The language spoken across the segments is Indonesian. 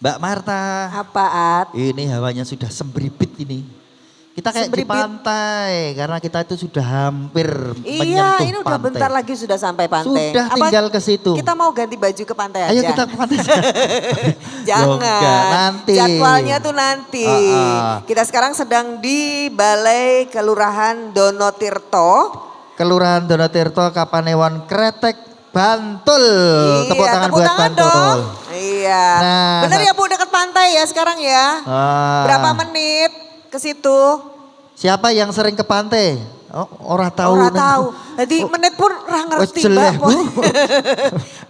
Mbak Marta. Apa, At? Ini hawanya sudah sembribit ini. Kita kayak di Sembribit. pantai karena kita itu sudah hampir Iya, menyentuh ini udah pantai. bentar lagi sudah sampai pantai. Sudah tinggal ke situ. Kita mau ganti baju ke pantai aja. Ayo kita ke pantai. Jangan. Loh, enggak, nanti. Jadwalnya tuh nanti. Kita sekarang sedang di Balai Kelurahan Donotirto. Kelurahan Donotirto, Kapanewon, Kretek, Bantul. Iya, Tepuk tangan buat Bantul. dong. Iya. Nah, Bener ya Bu, dekat pantai ya sekarang ya. Berapa menit ke situ? Siapa yang sering ke pantai? Oh, orang tahu. Orang tahu. Jadi menit pun orang ngerti jeleh, Mbak. Bu.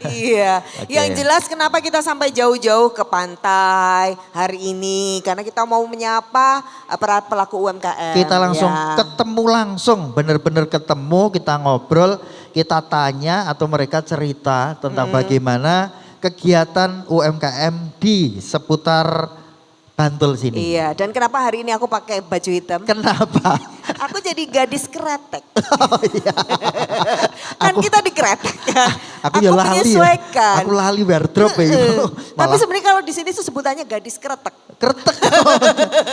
Iya. Oke. Yang jelas kenapa kita sampai jauh-jauh ke pantai hari ini. Karena kita mau menyapa para pelaku UMKM. Kita langsung ya. ketemu langsung, benar-benar ketemu, kita ngobrol, kita tanya atau mereka cerita tentang bagaimana kegiatan UMKM di seputar Bantul sini. Iya, dan kenapa hari ini aku pakai baju hitam? Kenapa? Aku jadi gadis kretek. Oh iya. Kan kita di kretek kan. Aku ya lali ya. menyesuaikan. Aku lali wardrobe ya. Tapi sebenarnya kalau di sini tuh sebutannya gadis kretek. Kretek.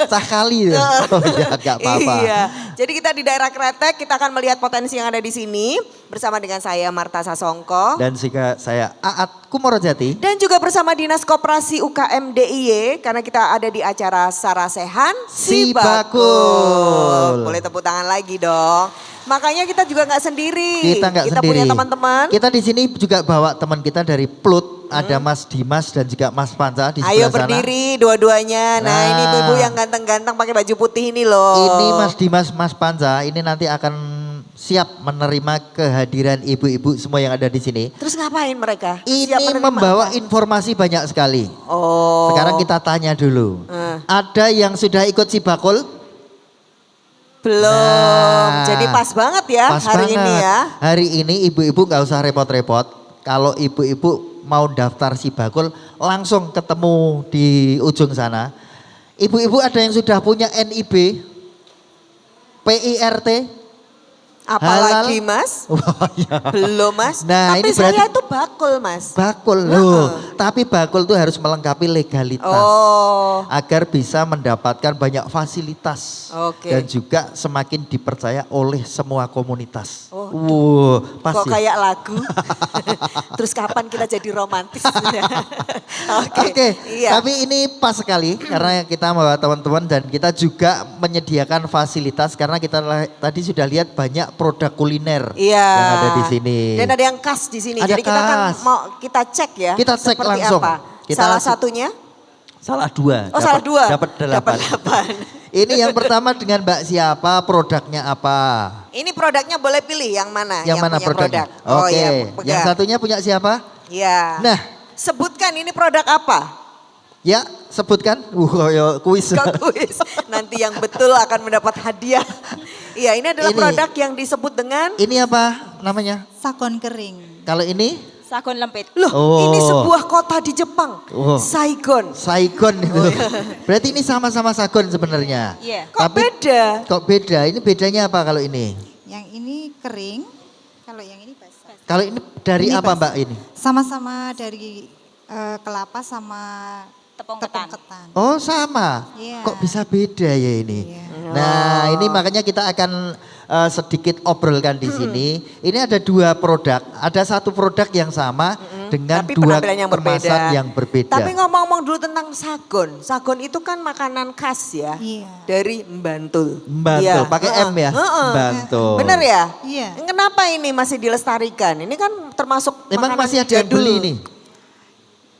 Sah kali ya. Oh iya, gak apa-apa. Iya. Jadi kita di daerah Kretek, kita akan melihat potensi yang ada di sini bersama dengan saya Marta Sasongko. Dan jika saya Aat Kumorojati. Dan juga bersama Dinas Koperasi UKM DIY karena kita ada di acara Sarasehan Si Bakul. Bakul. Boleh tepuk tangan lagi dong. Makanya kita juga nggak sendiri. Kita nggak sendiri. Punya teman-teman. Kita di sini juga bawa teman kita dari Plut. Ada Mas Dimas dan juga Mas Panca di Ayo sebelah sana. berdiri dua-duanya. Nah, ini Nah. ibu-ibu yang ganteng-ganteng pakai baju putih ini loh. Ini Mas Dimas, Mas Panca, ini nanti akan siap menerima kehadiran ibu-ibu semua yang ada di sini. Terus ngapain mereka? Ini Siap menerima membawa apa? informasi banyak sekali. Oh. Sekarang kita tanya dulu. Ada yang sudah ikut si Bakul? Belum. Nah, Jadi pas banget ya Pas hari banget. ini ya. Hari ini ibu-ibu nggak usah repot-repot. Kalau ibu-ibu mau daftar si Bakul, langsung ketemu di ujung sana. Ibu-ibu ada yang sudah punya NIB, PIRT, Apalagi halal. Mas? Wah, ya. Belum Mas. Nah, Tapi ini saya berarti- itu bakul Mas. Bakul loh. Tapi Bakul tuh harus melengkapi legalitas. Oh. Agar bisa mendapatkan banyak fasilitas. Oke. Dan juga semakin dipercaya oleh semua komunitas. Oh, Pas Kok ya? kayak lagu. Terus kapan kita jadi romantis? Oke, Iya. tapi ini pas sekali karena kita membawa teman-teman dan kita juga menyediakan fasilitas karena kita tadi sudah lihat banyak produk kuliner Iya. yang ada di sini. Dan ada yang khas di sini. Ada Jadi kita akan khas. mau kita cek ya. Kita cek seperti langsung. Apa. Kita Salah langsung- satunya? Salah dua. Oh salah dua. Dapat delapan. Ini yang pertama dengan Mbak siapa, produknya apa? Ini produknya boleh pilih yang mana? Yang mana punya produknya? produk. Oh Oke, iya, yang pegang. satunya punya siapa? Iya. Nah, Sebutkan ini produk apa? ya sebutkan. Yo kuis. Kok kuis? Nanti yang betul akan mendapat hadiah. Iya, ini adalah Ini. produk yang disebut dengan Ini apa namanya? Sakon kering. Kalau ini? Sakon lempit. loh, Oh. ini sebuah kota di Jepang. Oh. Saigon. Saigon itu. Berarti ini sama-sama Saigon sebenarnya. Iya. Kok beda? Kok beda? Ini bedanya apa kalau ini? Yang ini kering, kalau yang ini basah. Kalau ini dari Ini apa basah. Mbak ini? Sama-sama dari kelapa sama Tepung tepung ketan. ketan. Oh sama. Iya. Kok bisa beda ya ini? Iya. Nah ini makanya kita akan sedikit obrolkan di sini. Ini ada dua produk. Ada satu produk yang sama dengan Tapi dua penampilan yang kemasan berbeda. yang berbeda. Tapi ngomong-ngomong dulu tentang sagon. Sagon itu kan makanan khas ya. Iya. Dari Bantul. Bantul, Iya. pakai M ya? Heeh. Bantul. Bener ya? Iya. Kenapa ini masih dilestarikan? Ini kan termasuk Emang makanan masih ada yang jadul. beli ini?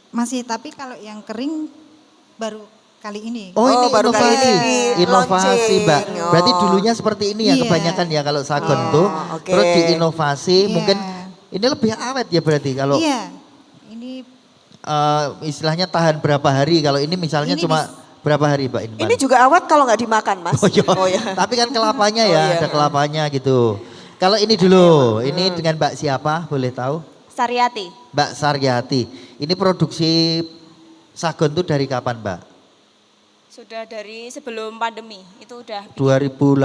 Masih, tapi kalau yang kering baru kali ini. Oh, ini baru kali inovasi. ini Inovasi launching. Mbak. Berarti Oh. dulunya seperti ini ya Iya. kebanyakan ya kalau Sagon Oh, tuh. oke. Terus diinovasi Iya. mungkin ini lebih awet ya berarti kalau Iya. Ini istilahnya tahan berapa hari. Kalau ini misalnya Ini cuma berapa hari Mbak ini? Ini juga awet kalau nggak dimakan Mas. Oh, iya. Oh, iya. Tapi kan kelapanya ya, Oh, iya. ada kelapanya gitu. Kalau ini dulu, ini dengan Mbak siapa boleh tahu? Sariati. Mbak Saryati. Ini produksi Sagon tuh dari kapan Mbak? Sudah dari sebelum pandemi itu udah 2018,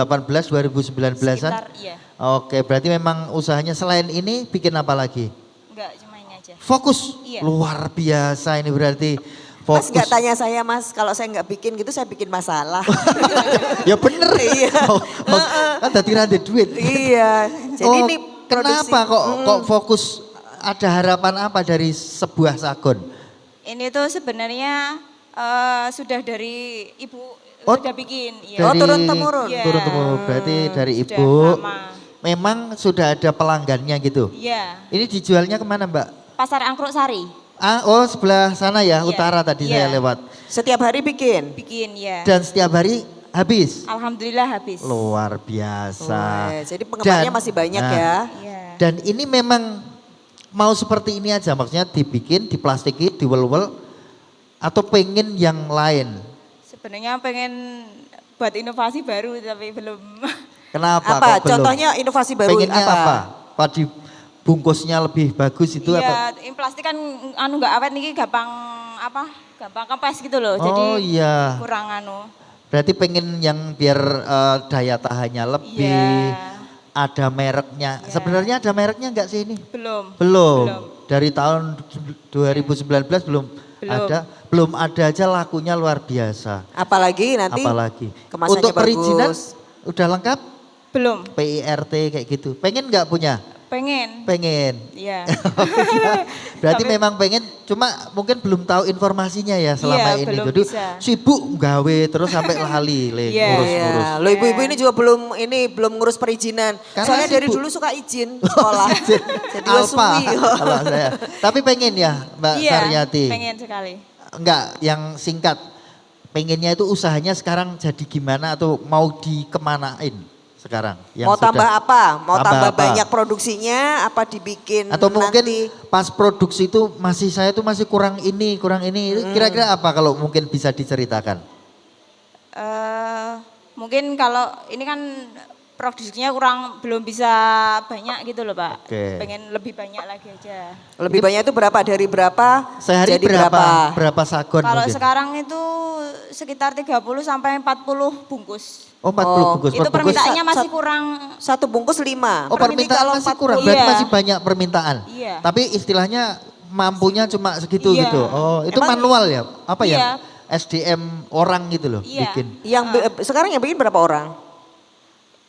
2019-an? sekitar iya. Oke, berarti memang usahanya selain ini bikin apa lagi? Enggak cuma ini aja. Fokus, Iya. luar biasa ini berarti. Mas fokus. nggak tanya saya Mas, kalau saya nggak bikin gitu saya bikin masalah. Ya bener. Iya. Kan tadi rada duit. Iya, jadi Oh, ini produksi. kenapa kok fokus, ada harapan apa dari sebuah sagon? Ini tuh sebenarnya sudah dari ibu Oh, sudah bikin. Iya. Oh, turun-temurun. Iya. Turun-temurun, berarti dari Sudah ibu. lama. Memang sudah ada pelanggannya gitu. Iya. Ini dijualnya kemana Mbak? Pasar Angkruk Sari. Oh sebelah sana ya, Iya, utara tadi iya. saya lewat. Setiap hari bikin. Bikin ya. Dan setiap hari habis. Alhamdulillah habis. Luar biasa. Wah, jadi penggemarnya masih banyak ya. Iya. Dan ini memang mau seperti ini aja, maksudnya dibikin, diplastiki, diwel-wel, atau pengen yang lain. Sebenarnya pengen buat inovasi baru tapi belum. Kenapa Apa? kok belum? Contohnya inovasi baru Pengennya apa? Apa dibungkusnya lebih bagus itu apa? Iya, ini plastik kan nggak awet nih gampang apa? Gampang kempes gitu loh. Oh Jadi iya, kurang anu. berarti pengen yang biar daya tahannya lebih, Iya. ada mereknya. Iya. Sebenarnya ada mereknya enggak sih ini? Belum. Belum. Belum. Dari tahun 2019 belum ada. Belum ada aja lakunya luar biasa. Apalagi nanti Apalagi. kemasannya Untuk perizinan bagus. udah lengkap? Belum. PIRT kayak gitu. Pengen nggak punya? Pengen. Pengen. Iya. Berarti Tapi- memang pengen, cuma mungkin belum tahu informasinya ya selama Iya, ini. belum Jadi bisa. sibuk gawe terus sampai lali le, Iya. ngurus-ngurus. Iya, lo ibu-ibu ini juga belum ngurus perizinan. Karena Soalnya dari sibuk. dulu suka izin sekolah. Jadi Alpa suwi. kalau saya. Tapi pengen ya Mbak Iya. Saryati. Pengen sekali. Enggak, yang singkat. Pengennya itu usahanya sekarang jadi gimana atau mau dikemanain sekarang? Yang Mau tambah sudah- apa? Mau Tambah tambah apa? banyak produksinya? Apa dibikin Atau mungkin nanti? pas produksi itu saya tuh masih kurang ini. Kira-kira apa kalau mungkin bisa diceritakan? Mungkin kalau ini kan produksinya belum bisa banyak gitu loh Pak. Oke. Pengen lebih banyak lagi aja. Lebih banyak itu berapa? Dari berapa? Sehari jadi berapa sagon Kalau mungkin? sekarang itu sekitar 30 sampai 40 bungkus. Oh 40 bungkus. Itu Per bungkus. permintaannya masih sat- kurang. Satu bungkus 5. Oh permintaan masih kurang, 40. berarti Iya. masih banyak permintaan. Iya. Tapi istilahnya mampunya cuma segitu Iya. gitu. Oh itu Emang- manual ya? Apa Iya. ya? SDM orang gitu loh Iya. bikin. Sekarang yang bikin berapa orang?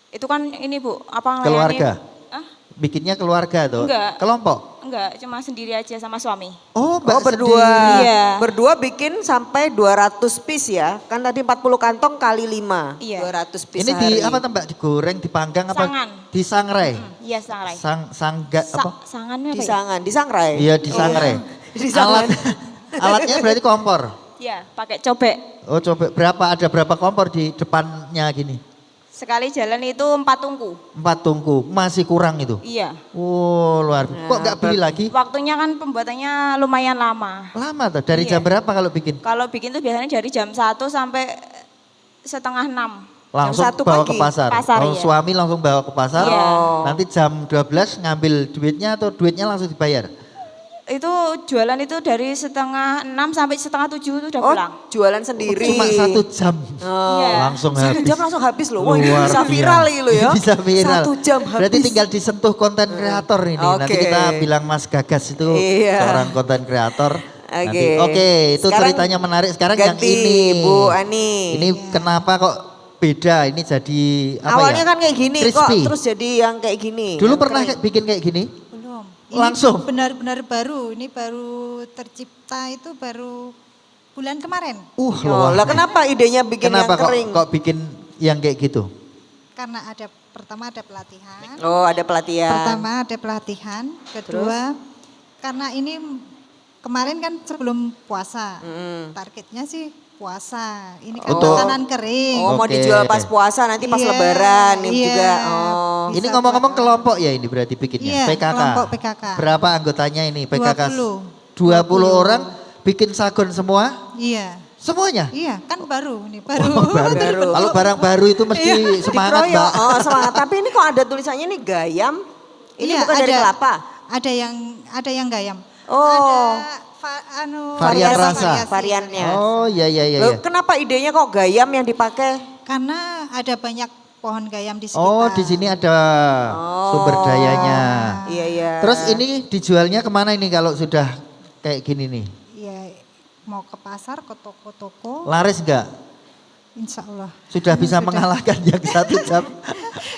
Itu kan ini Bu, apa Keluarga? Hah? Bikinnya keluarga tuh? Enggak. Kelompok? Enggak, cuma sendiri aja sama suami. Oh Mbak Oh berdua. sendiri. Iya. Berdua bikin sampai 200 piece ya. Kan tadi 40 kantong kali 5. Iya. 200 piece Ini sehari. apa tuh Mbak? Digoreng, dipanggang apa? Sangan. Disangrai? Iya, sangrai. Sangga apa? Sangannya apa ya? Disangan, disangrai. Iya disangrai. Disangan. Alatnya berarti kompor? Iya, pakai cobek. Oh coba ada berapa kompor di depannya gini? Sekali jalan itu 4 tungku. 4 tungku, masih kurang itu? Iya. Oh luar biasa. Kok nggak beli lagi? Waktunya kan pembuatannya lumayan lama. Lama tuh, dari Iya. jam berapa kalau bikin? Kalau bikin tuh biasanya dari jam 1 sampai setengah 6. Langsung 1 bawa pagi. ke pasar? Pasar, Oh, iya. suami langsung bawa ke pasar, Iya. nanti jam 12 ngambil duitnya atau duitnya langsung dibayar? Itu jualan itu dari setengah 6 sampai setengah 7 itu udah Oh, pulang. jualan sendiri. Cuma 1 jam Iya. langsung 1 habis. jam langsung habis loh. Wah, ini Luar bisa viral biasa. ini loh ya. Bisa viral. 1 jam habis. Berarti tinggal disentuh konten kreator ini. Nanti Oke. kita bilang Mas Gagas itu Iya. seorang konten kreator. Oke. Oke, itu Sekarang ceritanya menarik. Sekarang yang ganti, ini. Bu Ani. Ini kenapa kok beda? Ini jadi apa Awalnya ya? kan kayak gini Crispy. kok terus jadi yang kayak gini. Dulu yang pernah kering. bikin kayak gini? Belum. Langsung? Benar-benar baru. Ini baru tercipta itu baru bulan kemarin. Oh, luar lah kenapa idenya bikin Kenapa yang kering? kok bikin yang kayak gitu? Karena pertama ada pelatihan. Oh, ada pelatihan. Pertama ada pelatihan, kedua karena ini kemarin kan sebelum puasa. Targetnya sih puasa. Ini kan Untuk- makanan kering. Oh, mau Oke. dijual pas puasa nanti pas Iya, lebaran ini iya. juga. Oh. Bisa Ini ngomong-ngomong buat- kelompok ya ini berarti bikinnya? Iya, PKK? kelompok PKK. Berapa anggotanya ini PKK? 20. orang bikin sagon semua? Iya. Semuanya? Iya, kan baru ini baru. Oh, baru. Kalau barang baru itu mesti semangat Dikeroyok. Mbak. Oh, semangat. Tapi ini kok ada tulisannya nih gayam. Ini Iya, bukan dari ada. kelapa. Ada yang gayam. Oh. Ada Varian rasa. Variannya. Oh iya iya iya. Loh, iya. kenapa idenya kok gayam yang dipakai? Karena ada banyak pohon gayam di sekitar. Oh di sini ada sumber dayanya. Iya, iya. Terus ini dijualnya kemana ini kalau sudah kayak gini nih? Iya, mau ke pasar, ke toko-toko, Laris enggak? insya Allah. Sudah bisa mengalahkan yang 1 jam.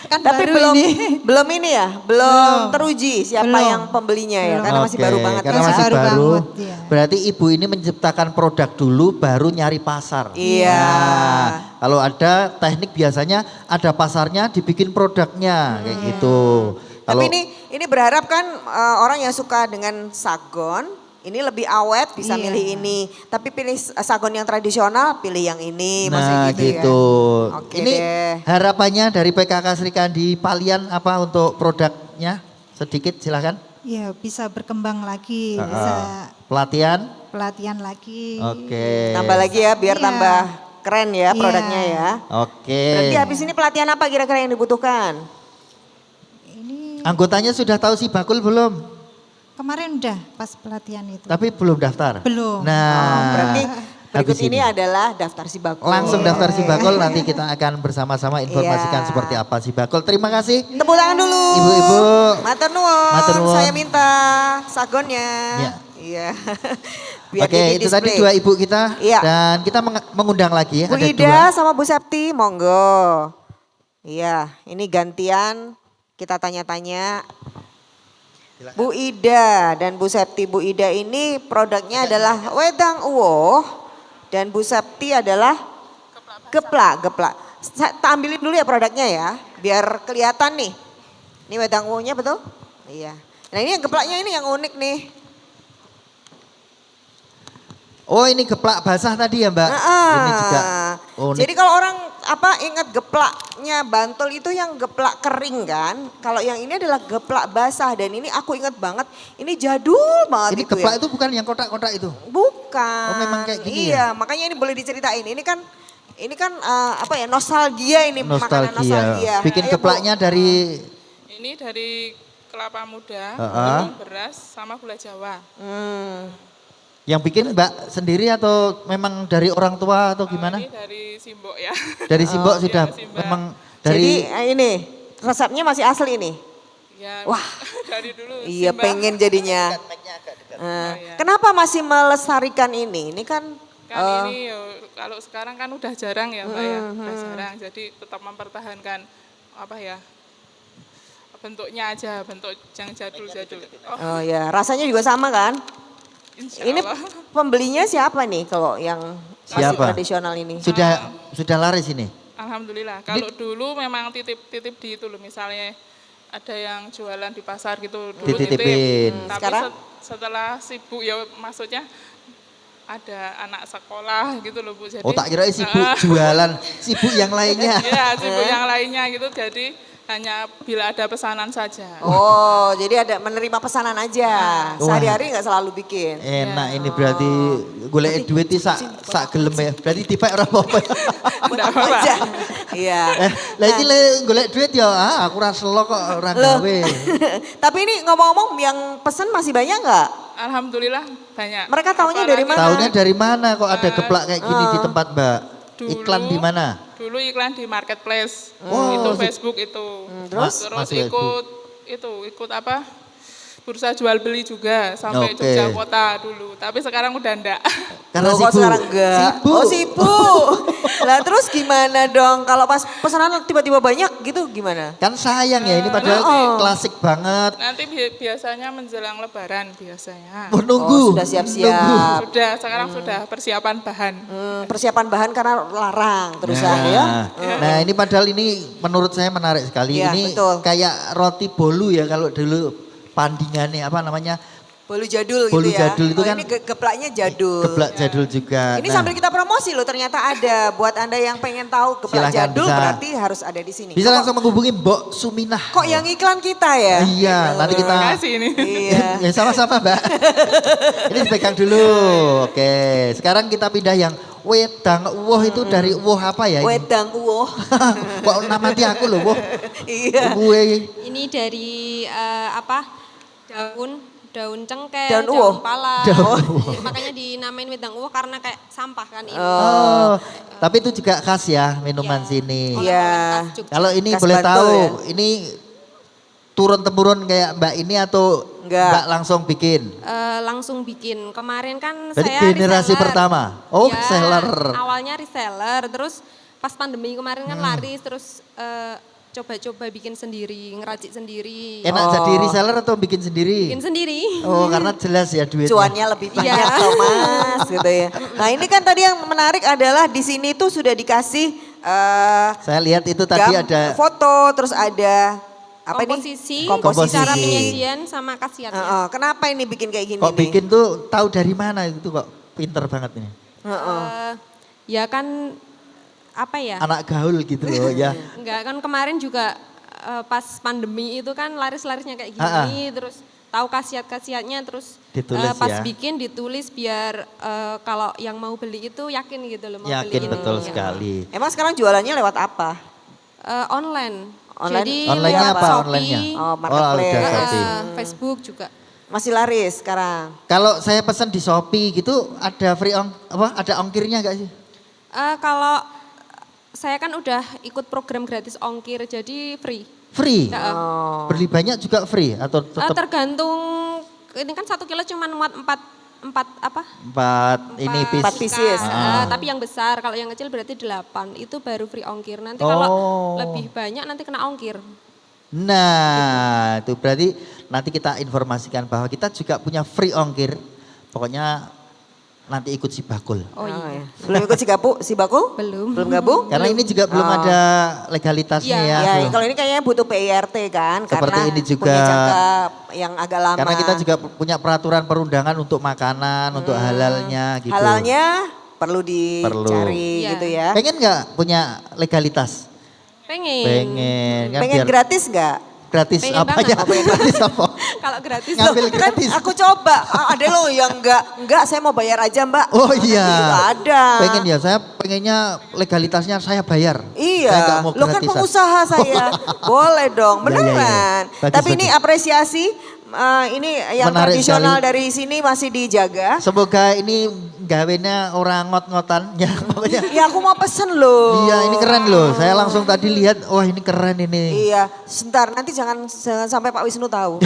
Kan Tapi baru belum ini ya, belum teruji siapa Belum. yang pembelinya ya, Belum. karena masih Oke, baru banget. karena ya. masih Baru baru. banget, iya. Berarti ibu ini menciptakan produk dulu baru nyari pasar. Iya. Nah, kalau ada teknik biasanya ada pasarnya dibikin produknya kayak gitu. Kalau Tapi ini berharap kan orang yang suka dengan sagon, ini lebih awet bisa Iya. milih ini. Tapi pilih sagon yang tradisional, pilih yang ini. nah maksudnya gitu. Ya. Oke Ini deh. harapannya dari PKK Sri Kandi Palian apa untuk produknya? Sedikit silahkan. ya bisa berkembang lagi, bisa Pelatihan. pelatihan lagi. Oke. Tambah lagi ya biar Iya. tambah keren ya Iya. produknya ya. Oke. Berarti habis ini pelatihan apa kira-kira yang dibutuhkan? Ini Anggotanya sudah tahu si bakul belum? kemarin udah pas pelatihan itu. Tapi belum daftar. Belum. Nah, Berarti berikut habis ini adalah daftar si bakul. langsung daftar si bakul, nanti kita akan bersama-sama informasikan Iya. seperti apa si bakul. Terima kasih. Tepuk tangan dulu. Ibu-ibu. Matur nuwun. Matur nuwun. Saya minta sagonnya. Iya. Iya. Biar Oke, jadi itu tadi display. 2 ibu kita Iya. dan kita mengundang lagi ya. Bu Ada Ida 2. sama Bu Septi, monggo. Iya, ini gantian kita tanya-tanya. Bu Ida dan Bu Septi. Bu Ida ini produknya adalah wedang uwoh dan Bu Septi adalah geplak. Saya ambilin dulu ya produknya ya, biar kelihatan nih. Ini wedang uwohnya betul? Iya. Nah ini yang geplaknya ini yang unik nih. Oh ini geplak basah tadi ya Mbak? Ini juga unik. Jadi kalau orang ingat geplaknya Bantul itu yang geplak kering kan. Kalau yang ini adalah geplak basah dan ini aku ingat banget. Ini jadul banget Ini itu geplak ya. itu bukan yang kotak-kotak itu? Bukan. Oh, memang kayak gini iya, makanya ini boleh diceritain. Ini kan nostalgia ini makanan nostalgia. Bikin Ayo, Bu. geplaknya dari Ini dari kelapa muda, Heeh. tepung beras, sama gula Jawa. yang bikin Mbak sendiri atau memang dari orang tua atau gimana? Ini dari Simbok ya. Dari Simbok sudah Simbok. memang Jadi dari ini resepnya masih asli ini. Ya, Wah. dari dulu. Iya Simbah. pengen jadinya. Kenapa masih melestarikan ini? Ini kan Kan ini kalau sekarang kan udah jarang ya Mbak ya, udah jarang. Jadi tetap mempertahankan bentuknya aja, bentuk yang jadul-jadul. oh ya rasanya juga sama kan? Insya Ini Allah. pembelinya siapa nih kalau yang masih Siapa? tradisional ini? sudah laris ini. Alhamdulillah. Kalau dulu memang titip-titip di itu loh, misalnya ada yang jualan di pasar gitu dulu Dititipin. Tapi Sekarang? setelah sibuk ya maksudnya ada anak sekolah gitu loh Bu. Jadi Oh tak kira sibuk jualan, sibuk yang lainnya. Iya, sibuk yang lainnya gitu. Jadi hanya bila ada pesanan saja. Oh jadi ada menerima pesanan aja. Wah. Sehari-hari nggak selalu bikin. Enak ini berarti golek duit iki sak gelem ya. Berarti dipek ora apa-apa. Buat apa aja. Iya. Lah iki le golek duit ya aku ora selo kok ora Loh. gawe. Tapi ini ngomong-ngomong yang pesen masih banyak nggak? Alhamdulillah banyak. Mereka taunya dari mana? Tahunya dari mana kok ada geplak kayak gini di tempat Mbak? Dulu- Iklan di mana? Dulu iklan di marketplace. Oh, itu si- Facebook itu. terus? Masuk ikut apa? Bursa jual beli juga sampai Oke. Jogja Kota dulu. Tapi sekarang udah enggak. Karena Loh, kok sibuk. sekarang enggak? Sibuk. Oh sibuk. Lah terus gimana dong? Kalau pas pesanan tiba-tiba banyak gitu gimana? Kan sayang ya ini padahal klasik banget. Nanti biasanya menjelang lebaran biasanya. Menunggu. Oh, sudah siap-siap. Sudah, sekarang sudah persiapan bahan. Persiapan bahan karena larang terusan ya. Nah ini padahal ini menurut saya menarik sekali. Iya, Ini betul. kayak roti bolu ya kalau dulu pandingannya apa namanya Bolu jadul Bolu gitu ya. jadul itu Oh, kan ini geplaknya jadul. geplak jadul juga. Ini Nah, sambil kita promosi loh ternyata ada. Buat Anda yang pengen tahu geplak Silakan, jadul bisa. berarti harus ada di sini. bisa Kok- langsung menghubungi Mbok Suminah. Kok yang iklan kita ya? Iya, nanti kita Terima kasih ini. Iya. ya sama-sama Mbak. Ini dipegang dulu. Oke, sekarang kita pindah yang wedang uwoh itu dari uwoh apa ya ini? Wedang uwoh. Kok namati aku loh, uwoh. Iya. Uwe. Ini dari daun cengkeh, Daun uwoh? pala. Daun Makanya dinamain wedang uwoh karena kayak sampah kan ini. Oh, tapi itu juga khas ya minuman Iya. sini. Iya. Khas Jogja. Kalau ini Khas boleh Bantul tahu, ya? ini turun temurun kayak Mbak ini atau Enggak. Mbak langsung bikin? Langsung bikin. Kemarin kan Berarti saya generasi reseller. pertama. Oh, Ya, reseller. awalnya reseller, terus pas pandemi kemarin kan laris, terus coba-coba bikin sendiri, ngeracik sendiri. Enak jadi reseller atau bikin sendiri? Bikin sendiri. Oh, karena jelas ya duitnya. Cuannya lebih banyak Iya. loh Mas gitu ya. Nah ini kan tadi yang menarik adalah di sini tuh sudah dikasih Saya lihat itu tadi ada foto, terus ada apa komposisi, nih? Komposisi. cara penyajian sama khasiatnya. Kenapa ini bikin kayak gini kok nih? bikin tuh tahu dari mana itu kok pinter banget ini. Ya kan apa ya? Anak gaul gitu loh ya. Enggak kan kemarin juga pas pandemi itu kan laris-larisnya kayak gini, terus tahu khasiat-khasiatnya, terus Ditulis pas ya. bikin ditulis biar kalau yang mau beli itu yakin gitu loh mau Yakin beli ini. betul Ya. sekali. Emang sekarang jualannya lewat apa? Online. Online? Jadi Online-nya lewat apa Shopee, online-nya? Oh, marketplace. udah Shopee. Facebook juga. Masih laris sekarang. Kalau saya pesan di Shopee gitu ada ada ongkirnya enggak sih? Kalau saya kan udah ikut program gratis ongkir jadi free. Free. Ya, Beli banyak juga free atau tetap tergantung ini kan 1 kilo cuma muat 4 apa? 4 ini piece. 4 pieces. Tapi yang besar, kalau yang kecil berarti 8. Itu baru free ongkir. Nanti Oh. kalau lebih banyak nanti kena ongkir. Nah, itu berarti nanti kita informasikan bahwa kita juga punya free ongkir. Pokoknya nanti ikut si Bakul. Oh iya. Belum ikut si Bakul? Belum. Belum gabung? Karena ini juga belum ada legalitasnya Iya. ya. Ya, belum. kalau ini kayaknya butuh PIRT kan, Seperti karena ini juga. punya jangka yang agak lama. Karena kita juga punya peraturan perundangan untuk makanan, untuk halalnya gitu. Halalnya perlu dicari Iya. gitu ya. Pengen nggak punya legalitas? Pengen. Pengen. Kan Pengen biar gratis nggak? gratis Pengen apanya? banget. Gratis apa? Kalau gratis Ngambil Kan gratis. aku coba, ada loh yang enggak saya mau bayar aja mbak. Oh iya. Nggak ada. Pengen ya, saya pengennya legalitasnya saya bayar. Saya nggak Iya, mau lo kan gratisan. pengusaha saya. Boleh dong, Iya, iya, iya. beneran. Bagus, Tapi ini bagus. apresiasi, ini yang Menarik tradisional sekali. dari sini masih dijaga. Semoga ini gawenya orang ngot-ngotan ya pokoknya. Ya aku mau pesen loh. Iya ini keren loh. Saya langsung tadi lihat, wah ini keren ini. Iya, sebentar nanti jangan sampai Pak Wisnu tahu.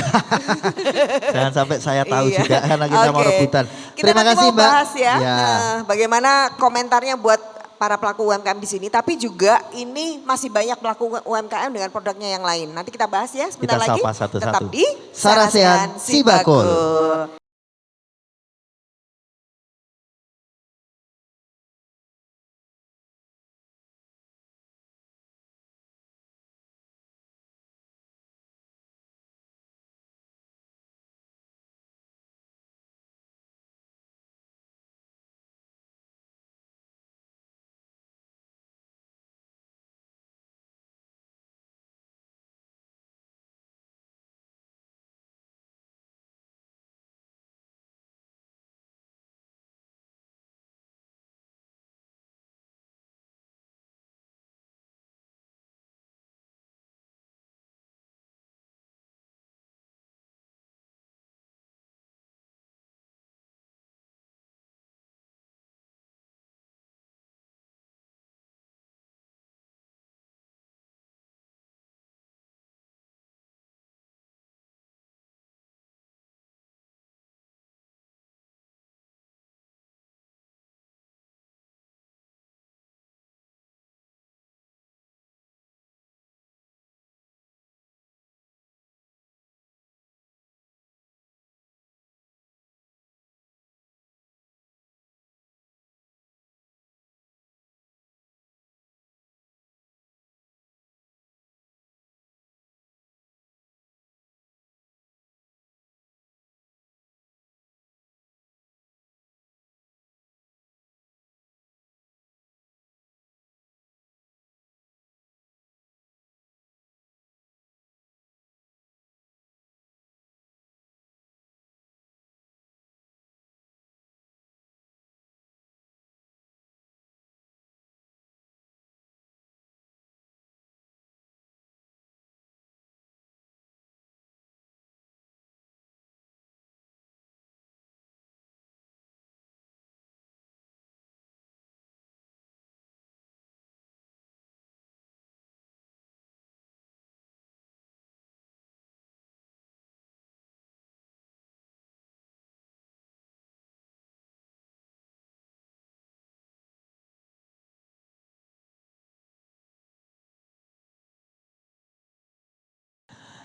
Jangan sampai saya tahu Iya. juga karena kita mau Oke. rebutan. Kita Terima nanti kasih mau Mbak. bahas ya, Ya. bagaimana komentarnya buat para pelaku UMKM di sini. Tapi juga ini masih banyak pelaku UMKM dengan produknya yang lain. Nanti kita bahas ya sebentar Kita lagi. sapa satu-satu. Tetap di Sarasehan Sibakul. Sibakul.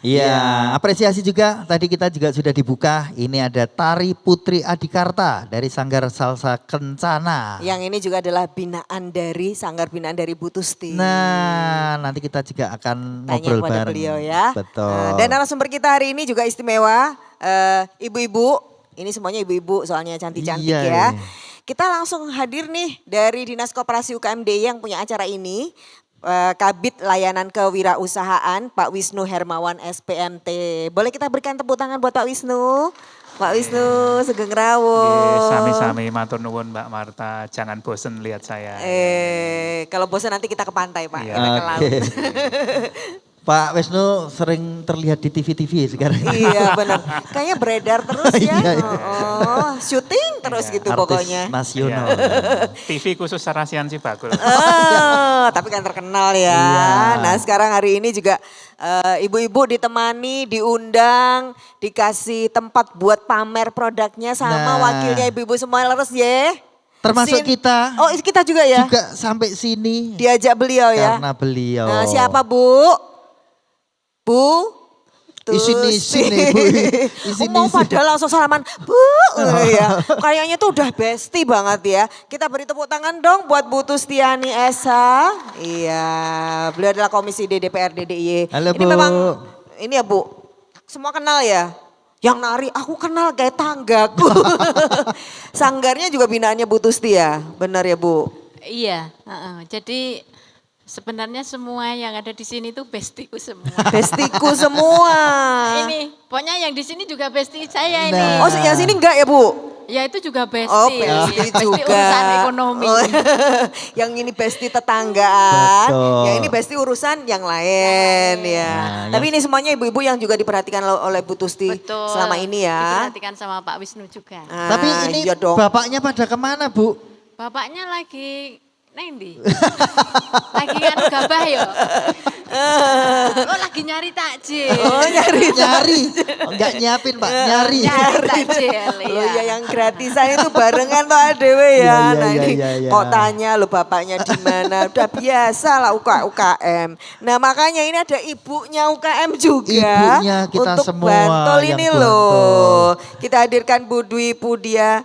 Iya, apresiasi juga tadi kita juga sudah dibuka. Ini ada Tari Putri Adikarta dari Sanggar Salsa Kencana. Yang ini juga adalah binaan dari Sanggar Binaan dari Bu Tusti. Nah, nanti kita juga akan Tanya ngobrol kepada bareng. beliau ya. Betul. Dan narasumber kita hari ini juga istimewa, ibu-ibu. Ini semuanya ibu-ibu soalnya cantik-cantik Iya, ya. iya. Kita langsung hadir nih dari Dinas Koperasi UKMD yang punya acara ini. Kabid Layanan Kewirausahaan Pak Wisnu Hermawan SPMT. Boleh kita berikan tepuk tangan buat Pak Wisnu? Pak Wisnu Sugeng Rawuh. Sami-sami matur nuwun Mbak Marta, jangan bosen lihat saya. Kalau bosan nanti kita ke pantai Pak, Iya. kita ke laut. Oke. Pak Wisnu sering terlihat di TV-TV sekarang. Iya benar. Kayaknya beredar terus ya. Iya, iya. Oh, syuting terus gitu Artis pokoknya. nasional. TV khusus Sarasian Cibagul. Tapi kan terkenal ya. Iya. Nah sekarang hari ini juga ibu-ibu ditemani, diundang, dikasih tempat buat pamer produknya sama Nah. wakilnya ibu-ibu semua leres ya. Termasuk kita. Oh kita juga ya? Juga sampai sini. Diajak beliau ya? Karena beliau. Nah, siapa Bu? Bu? Isin-isin nih, Bu. Isin-isin. Mau padahal langsung salaman, Bu. Ya. Kayaknya tuh udah bestie banget ya. Kita beri tepuk tangan dong buat Bu Tustiani Esa. Iya, beliau adalah Komisi D DPR DIY. Halo, Ini Bu. memang, ini ya Bu, semua kenal ya? Yang nari, aku kenal kayak tanggaku. Sanggarnya juga binaannya Bu Tusti ya? Benar ya Bu? Iya, jadi sebenarnya semua yang ada di sini tuh bestiku semua. Bestiku semua. Ini, pokoknya yang di sini juga besti saya ini. Nah. Oh yang sini enggak ya Bu? Ya itu juga besti. Oh besti juga. urusan ekonomi. Oh, yang ini besti tetanggaan, Betul. yang ini besti urusan yang lain ya. Nah, Tapi ini semuanya ibu-ibu yang juga diperhatikan oleh Bu Tusti Betul. selama ini ya. Diperhatikan sama Pak Wisnu juga. Tapi ini iya dong. bapaknya pada kemana, Bu? Bapaknya lagi Nendi. Lagi kan gabah yo. Oh lagi nyari takjil. Oh nyari Nyari. Enggak nyiapin, Pak. Nyari. Nyari takjil. Lo ya yang gratisan itu barengan tuh adewe ya. Iya, iya, Nah iya, ini iya, iya. kok tanya lo bapaknya di mana? Udah biasa lah UKM. Nah makanya ini ada ibunya UKM juga. Ibunya kita untuk semua Bantul yang ini Bantul. loh. Kita hadirkan Bu Dwi Pudia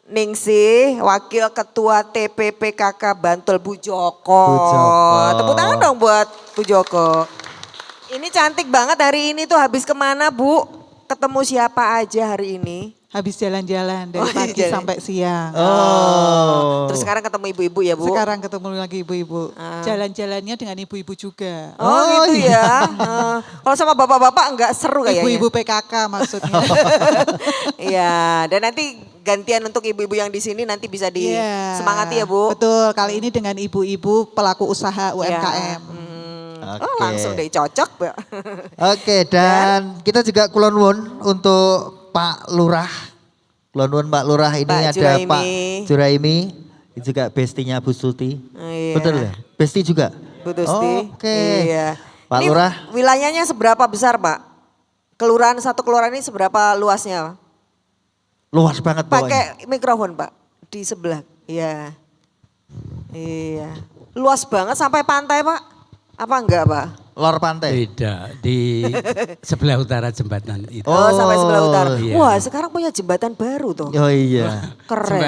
Ningsih, Wakil Ketua TPPKK Bantul Bu Joko. Bu Joko. Tepuk tangan dong buat Bu Joko. Ini cantik banget hari ini tuh habis kemana Bu? Ketemu siapa aja hari ini? Habis jalan-jalan dari Oh, pagi jalan. sampai siang. Oh. Terus sekarang ketemu ibu-ibu ya Bu? Sekarang ketemu lagi ibu-ibu. Jalan-jalannya dengan ibu-ibu juga. Oh, Oh, gitu iya. ya. Kalau sama bapak-bapak enggak seru kayaknya. Ibu-ibu PKK maksudnya. Iya, dan nanti gantian untuk ibu-ibu yang di sini nanti bisa Iya. disemangati ya Bu. Betul, kali ini dengan ibu-ibu pelaku usaha UMKM. Oh Oke. langsung deh cocok Bu. Oke, dan kita juga kulon wun untuk Pak Lurah. Kulon wun Pak Lurah ini Pak ada Juraimi. Pak Juraimi, ini juga bestinya Bu Suti. Iya. Betul ya? Besti juga? Bu Tusti. Oke. Iya. Pak Ini Lurah. wilayahnya seberapa besar Pak? Kelurahan satu kelurahan ini seberapa luasnya? Luas banget pokoknya. Pakai mikrofon Pak di sebelah. Iya. Iya. Luas banget sampai pantai Pak? Apa enggak Pak? Lor pantai. Tidak, di sebelah utara jembatan itu. Oh, sampai sebelah utara. iya. Wah sekarang punya jembatan baru tuh. Oh iya. Keren.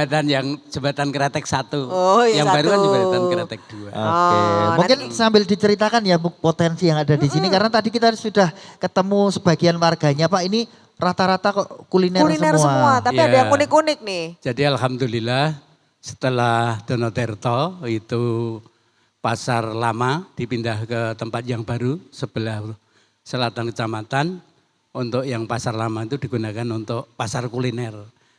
Jembatan Kretek 1. Oh, yang yang baru kan satu. jembatan Kretek 2. Oke, mungkin sambil diceritakan ya Bu, potensi yang ada di sini karena tadi kita sudah ketemu sebagian warganya Pak, ini rata-rata kok kuliner, Kuliner semua, tapi Iya. ada yang unik-unik nih. Jadi alhamdulillah setelah Donoterto itu pasar lama dipindah ke tempat yang baru sebelah selatan kecamatan. Untuk yang pasar lama itu digunakan untuk pasar kuliner.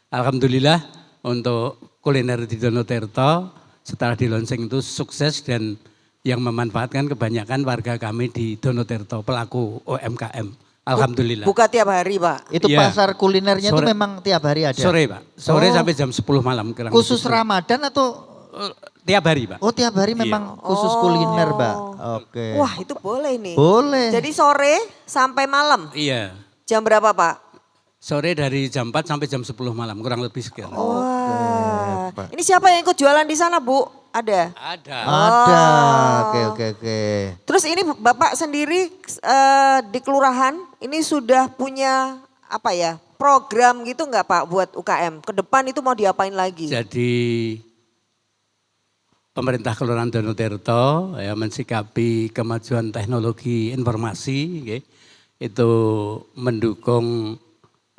Alhamdulillah untuk kuliner di Donoterto setelah di launching itu sukses dan yang memanfaatkan kebanyakan warga kami di Donoterto pelaku UMKM. Alhamdulillah. Buka tiap hari Pak. Itu Iya. pasar kulinernya itu Sore. memang tiap hari ada. Sore Pak, sore Oh. sampai jam 10 malam. kurang Khusus lebih. Ramadan atau Tiap hari Pak. oh tiap hari memang khusus kuliner, Mbak. Oke. Wah itu boleh nih. Boleh. Jadi sore sampai malam. Iya, Jam berapa Pak? sore dari jam 4 sampai jam 10 malam kurang lebih sekian. Wah. Ini siapa yang ikut jualan di sana Bu? Ada? Ada. Ada. Oh. Oke. Terus ini Bapak sendiri di kelurahan ini sudah punya apa ya program gitu nggak Pak buat UKM? Ke depan itu mau diapain lagi? Jadi pemerintah Kelurahan Donotirto ya, mensikapi kemajuan teknologi informasi nggih, itu mendukung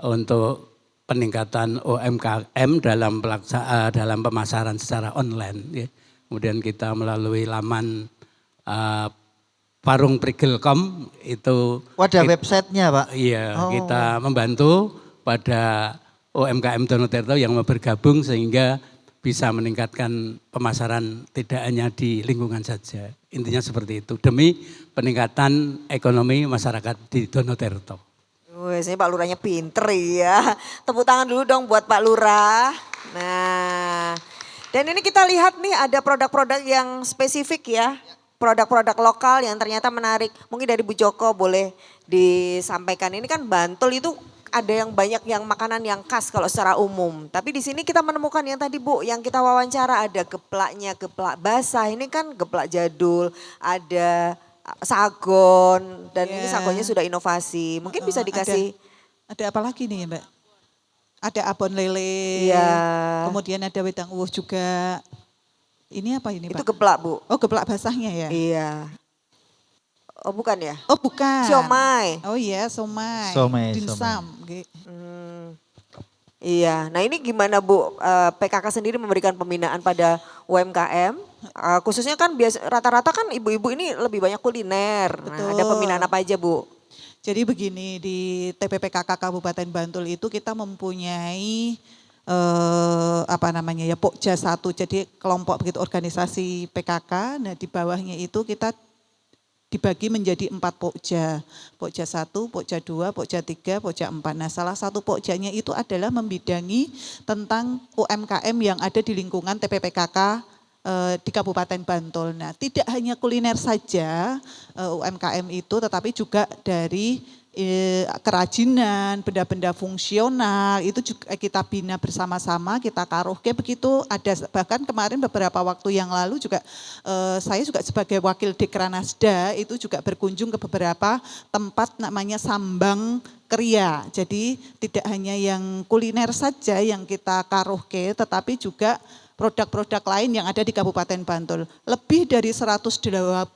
untuk peningkatan UMKM dalam pemasaran secara online. Ya. Kemudian kita melalui laman Warung Prigelkom itu. Ada websitenya Pak? Iya, kita membantu pada UMKM Donotirto yang mau bergabung sehingga bisa meningkatkan pemasaran tidak hanya di lingkungan saja. Intinya seperti itu, demi peningkatan ekonomi masyarakat di Donotirto. Wes, ini Pak Lurahnya pinter ya. Tepuk tangan dulu dong buat Pak Lurah. Nah, dan ini kita lihat nih ada produk-produk yang spesifik ya. Produk-produk lokal yang ternyata menarik. Mungkin dari Bu Joko boleh disampaikan. Ini kan Bantul itu ada yang banyak yang makanan yang khas kalau secara umum. Tapi di sini kita menemukan yang tadi Bu, yang kita wawancara ada geplaknya, geplak basah. Ini kan geplak jadul, ada sagon dan ini sagonnya sudah inovasi. Mungkin bisa dikasih. Ada apa lagi nih Mbak? Ada abon lele. Iya. Kemudian ada wedang uwuh juga. Ini apa ini Itu Pak? geplak Bu. Oh geplak basahnya ya? Iya. Oh bukan ya? Oh bukan. Siomay. Oh iya somai. Somai, Dimsum. Iya, nah ini gimana Bu, PKK sendiri memberikan pembinaan pada UMKM, khususnya kan rata-rata kan ibu-ibu ini lebih banyak kuliner. Nah, ada pembinaan apa aja Bu? Jadi begini, di TPPKK Kabupaten Bantul itu kita mempunyai Pokja 1, jadi kelompok begitu organisasi PKK. Nah di bawahnya itu kita dibagi menjadi 4 pokja. Pokja 1, pokja 2, pokja 3, pokja 4. Nah salah satu pokjanya itu adalah membidangi tentang UMKM yang ada di lingkungan TPPKK di Kabupaten Bantul. Nah tidak hanya kuliner saja UMKM itu, tetapi juga dari kerajinan, benda-benda fungsional itu juga kita bina bersama-sama, kita karuhke begitu. Ada bahkan kemarin beberapa waktu yang lalu juga saya juga sebagai wakil Dekranasda itu juga berkunjung ke beberapa tempat namanya Sambang Kriya. Jadi tidak hanya yang kuliner saja yang kita karuhke, tetapi juga produk-produk lain yang ada di Kabupaten Bantul. Lebih dari 128.000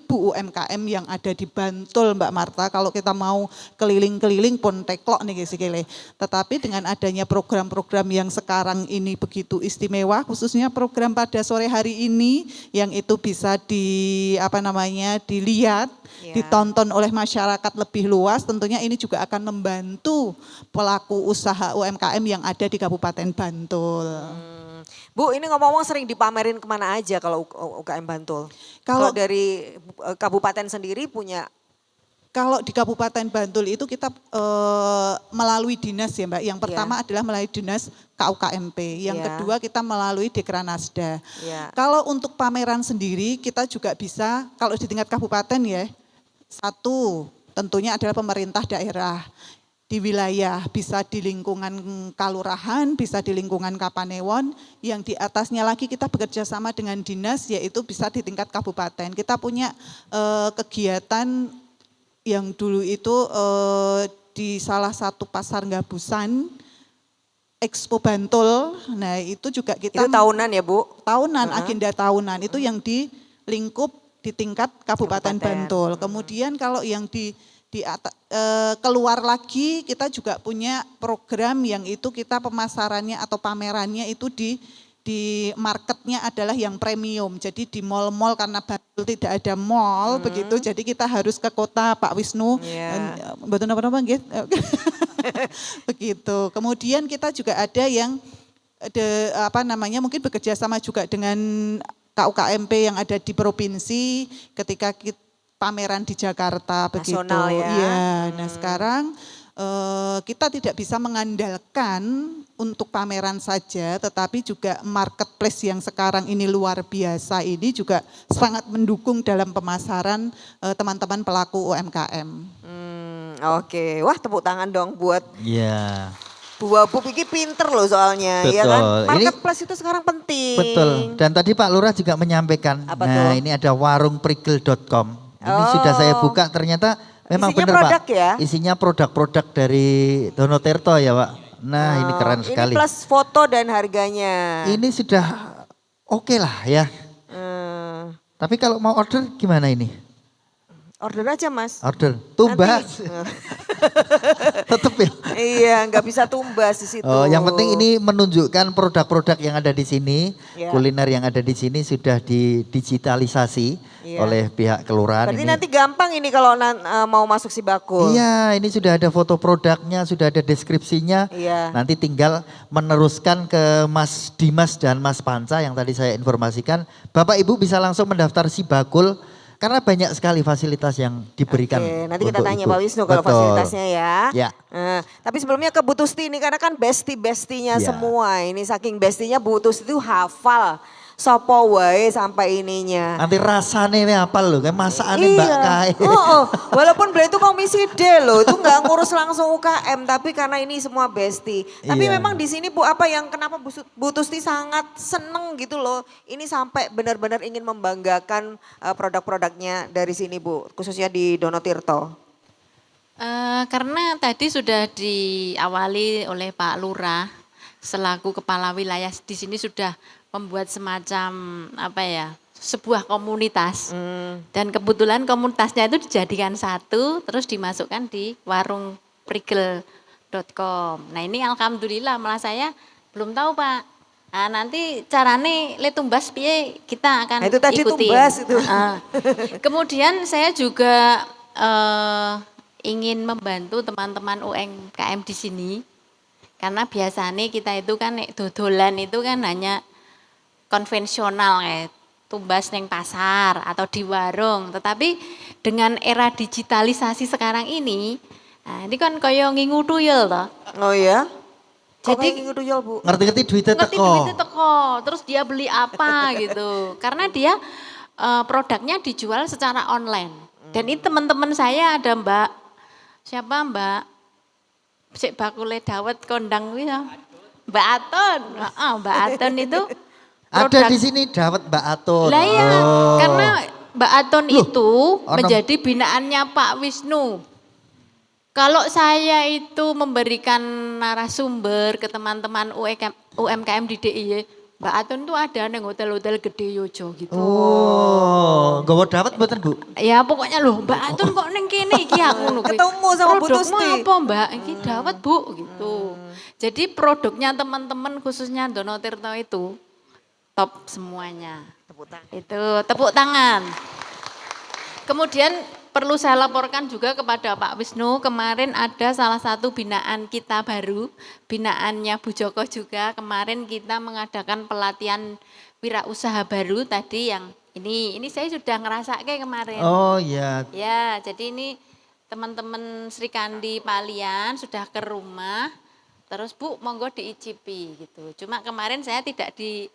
UMKM yang ada di Bantul Mbak Marta. Kalau kita mau keliling-keliling pun teklok nih sikile. Tetapi dengan adanya program-program yang sekarang ini begitu istimewa, khususnya program pada sore hari ini yang itu bisa dilihat, ditonton oleh masyarakat lebih luas, tentunya ini juga akan membantu pelaku usaha UMKM yang ada di Kabupaten Bantul. Bu, ini ngomong-ngomong sering dipamerin kemana aja kalau UKM Bantul? Kalau dari kabupaten sendiri punya? Kalau di Kabupaten Bantul itu kita melalui dinas ya Mbak. Yang pertama adalah melalui dinas KUKMP. Yang kedua kita melalui Dekranasda. Kalau untuk pameran sendiri kita juga bisa, kalau di tingkat kabupaten ya, satu tentunya adalah pemerintah daerah. Di wilayah, bisa di lingkungan kalurahan, bisa di lingkungan Kapanewon, yang di atasnya lagi kita bekerja sama dengan dinas, yaitu bisa di tingkat kabupaten. Kita punya kegiatan yang dulu itu di salah satu pasar Gabusan, Expo Bantul. Nah itu juga kita. Itu tahunan ya Bu? Tahunan, agenda tahunan itu yang di lingkup di tingkat Kabupaten Bantul. Kemudian kalau yang keluar lagi kita juga punya program yang itu kita pemasarannya atau pamerannya itu di marketnya adalah yang premium. Jadi di mall-mall karena Bantul tidak ada mall begitu, jadi kita harus ke kota Pak Wisnu. Betul apa gitu. Begitu. Kemudian kita juga ada yang mungkin bekerja sama juga dengan KUKMP yang ada di provinsi ketika kita pameran di Jakarta begitu. Nasional ya. Iya. Nah sekarang kita tidak bisa mengandalkan untuk pameran saja, tetapi juga marketplace yang sekarang ini luar biasa ini juga sangat mendukung dalam pemasaran teman-teman pelaku UMKM. Oke, wah tepuk tangan dong buat Bu Wabub ini pinter loh soalnya, ya kan? Betul. Marketplace itu sekarang penting. Betul. Dan tadi Pak Lurah juga menyampaikan, Apa nah tuh? ini ada warungprigel.com. Ini Oh. sudah saya buka, ternyata memang Isinya benar produk Pak. ya? Isinya produk-produk dari Dono Tirto ya Pak. Nah ini keren sekali. Ini plus foto dan harganya. Ini sudah oke lah ya. Hmm, Tapi kalau mau order gimana ini? order aja Mas. Order. Tumbas. Tetep ya. Iya, nggak bisa tumbas di situ. Oh, yang penting ini menunjukkan produk-produk yang ada di sini, Ya. kuliner yang ada di sini sudah didigitalisasi Iya. oleh pihak kelurahan Berarti ini. nanti gampang ini kalau mau masuk si bakul. Iya, ini sudah ada foto produknya, sudah ada deskripsinya. Iya. Nanti tinggal meneruskan ke Mas Dimas dan Mas Panca yang tadi saya informasikan. Bapak Ibu bisa langsung mendaftar si bakul karena banyak sekali fasilitas yang diberikan. Oke, nanti kita untuk tanya Ibu. Pak Wisnu kalau Betul. fasilitasnya ya. Ya. Tapi sebelumnya ke Bu Tusti ini karena kan bestie-bestinya Ya. semua. Ini saking bestinya Bu Tusti itu hafal. Sopo wae sampai ininya. Nanti rasanya ini apa loh, kayak masakannya Mbak Kai. Walaupun beliau itu komisi D loh, itu nggak ngurus langsung UKM, tapi karena ini semua bestie. Tapi Iya. memang di sini Bu, apa yang kenapa Bu Tusti sangat seneng gitu loh, ini sampai benar-benar ingin membanggakan produk-produknya dari sini Bu, khususnya di Dono Tirto. Karena tadi sudah diawali oleh Pak Lurah selaku kepala wilayah di sini sudah membuat semacam sebuah komunitas. Dan kebetulan komunitasnya itu dijadikan satu terus dimasukkan di warungprigel.com. Nah ini alhamdulillah malah saya belum tahu Pak. Nah, nanti carane le tumbas piye kita akan Nah, itu tadi ikuti. tumbas itu. Kemudian saya juga ingin membantu teman-teman UMKM di sini. Karena biasanya kita itu kan dodolan itu kan hanya konvensional kayak tumbas neng pasar atau di warung. Tetapi dengan era digitalisasi sekarang ini kan kaya ngingu tuyul toh. Oh ya? Jadi ngingu tuyul Bu? Ngerti-ngerti duitnya ngerti teko. duitnya teko, terus dia beli apa gitu. Karena dia produknya dijual secara online. Dan ini teman-teman saya ada Mbak, siapa Mbak? Sik bakule dawet kondang kuwi ya. Mbak Aton. Mbak Aton itu Ada di sini Dawet Mbak Atun. Lah iya, Oh. karena Mbak Aton itu ono- menjadi binaannya Pak Wisnu. Kalau saya itu memberikan narasumber ke teman-teman UMKM di DIY, Mbak Aton tuh ada neng hotel-hotel gede Yojo gitu. Oh, nggawa Dawet mboten Bu? Ya pokoknya loh Mbak Aton kok neng kene iki aku ngono kuwi. Ketemu sama Bu Produkmu Tusti. apa Mbak? Iki dawet Bu gitu. Jadi produknya teman-teman khususnya Dono Tirto itu top semuanya. Itu tepuk tangan. Kemudian perlu saya laporkan juga kepada Pak Wisnu, kemarin ada salah satu binaan kita baru, binaannya Bu Joko juga, kemarin kita mengadakan pelatihan wirausaha baru tadi yang ini saya sudah ngerasa kayak kemarin. Oh iya. Ya, jadi ini teman-teman Sri Kandi Palian sudah ke rumah, terus Bu monggo diicipi gitu. Cuma kemarin saya tidak di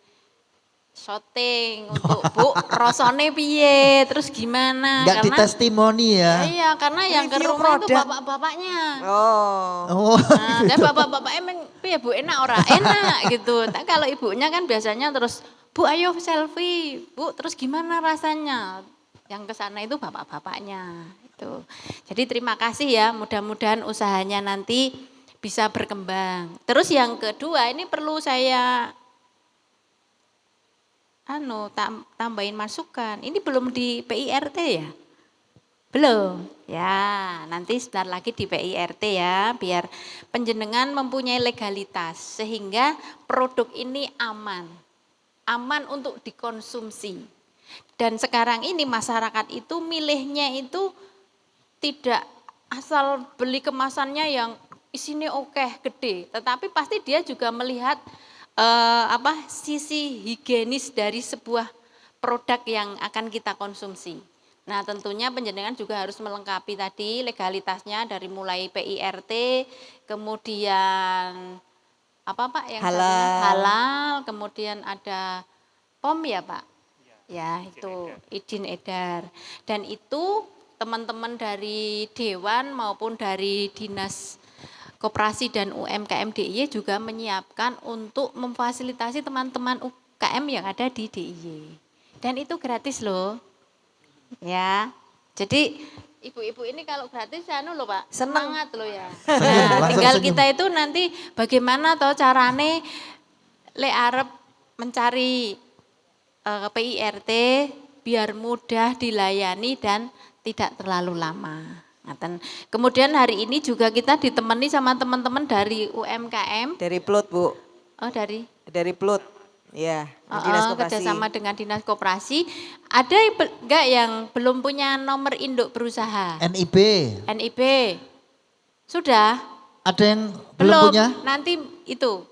shooting untuk Bu rasane piye, terus gimana? Enggak ditestimoni ya. Iya, karena yang ke Review rumah itu produk. bapak-bapaknya. Oh. Nah, dan bapak-bapaknya emang piye Bu enak ora? Enak gitu. Tapi kalau ibunya kan biasanya terus Bu ayo selfie, Bu terus gimana rasanya? Yang ke sana itu bapak-bapaknya itu. Jadi terima kasih ya, mudah-mudahan usahanya nanti bisa berkembang. Terus yang kedua ini perlu saya tambahin masukan. Ini belum di PIRT ya? Belum. Ya, nanti sebentar lagi di PIRT ya, biar penjenengan mempunyai legalitas sehingga produk ini aman. Aman untuk dikonsumsi. Dan sekarang ini masyarakat itu milihnya itu tidak asal beli kemasannya yang isinya oke, gede, tetapi pasti dia juga melihat sisi higienis dari sebuah produk yang akan kita konsumsi. Nah, tentunya penjenengan juga harus melengkapi tadi legalitasnya dari mulai PIRT, kemudian apa Pak yang halal, kemudian ada POM ya Pak. Ya, itu izin edar. Dan itu teman-teman dari dewan maupun dari dinas Koperasi dan UMKM DIY juga menyiapkan untuk memfasilitasi teman-teman UKM yang ada di DIY. Dan itu gratis loh. Ya. Jadi ibu-ibu ini kalau gratis anu loh Pak, semangat loh ya. Nah, tinggal kita itu nanti bagaimana toh carane lek arep mencari PIRT biar mudah dilayani dan tidak terlalu lama. Kemudian hari ini juga kita ditemani sama teman-teman dari UMKM. Dari Plut Bu. Oh dari Plut, ya. Dinas Koperasi. Kerjasama dengan Dinas Koperasi. Ada enggak yang belum punya nomor induk berusaha? NIB. NIB. Sudah? Ada yang belum punya? Nanti itu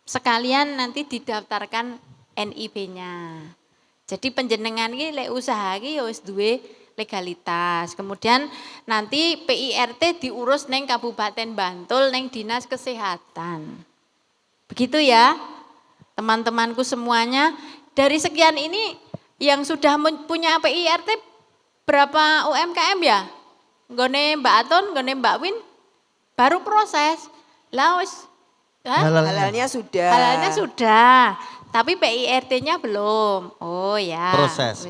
sekalian nanti didaftarkan NIB-nya. Jadi penjenengan ini lek usaha iki ya wis duwe legalitas. Kemudian nanti PIRT diurus neng Kabupaten Bantul neng Dinas Kesehatan. Begitu ya teman-temanku semuanya. Dari sekian ini yang sudah punya PIRT berapa UMKM ya? Nggone Mbak Aton, nggone Mbak Win baru proses. Lah wis halalnya sudah. Halalnya sudah. Tapi PIRT-nya belum. Oh ya. Proses.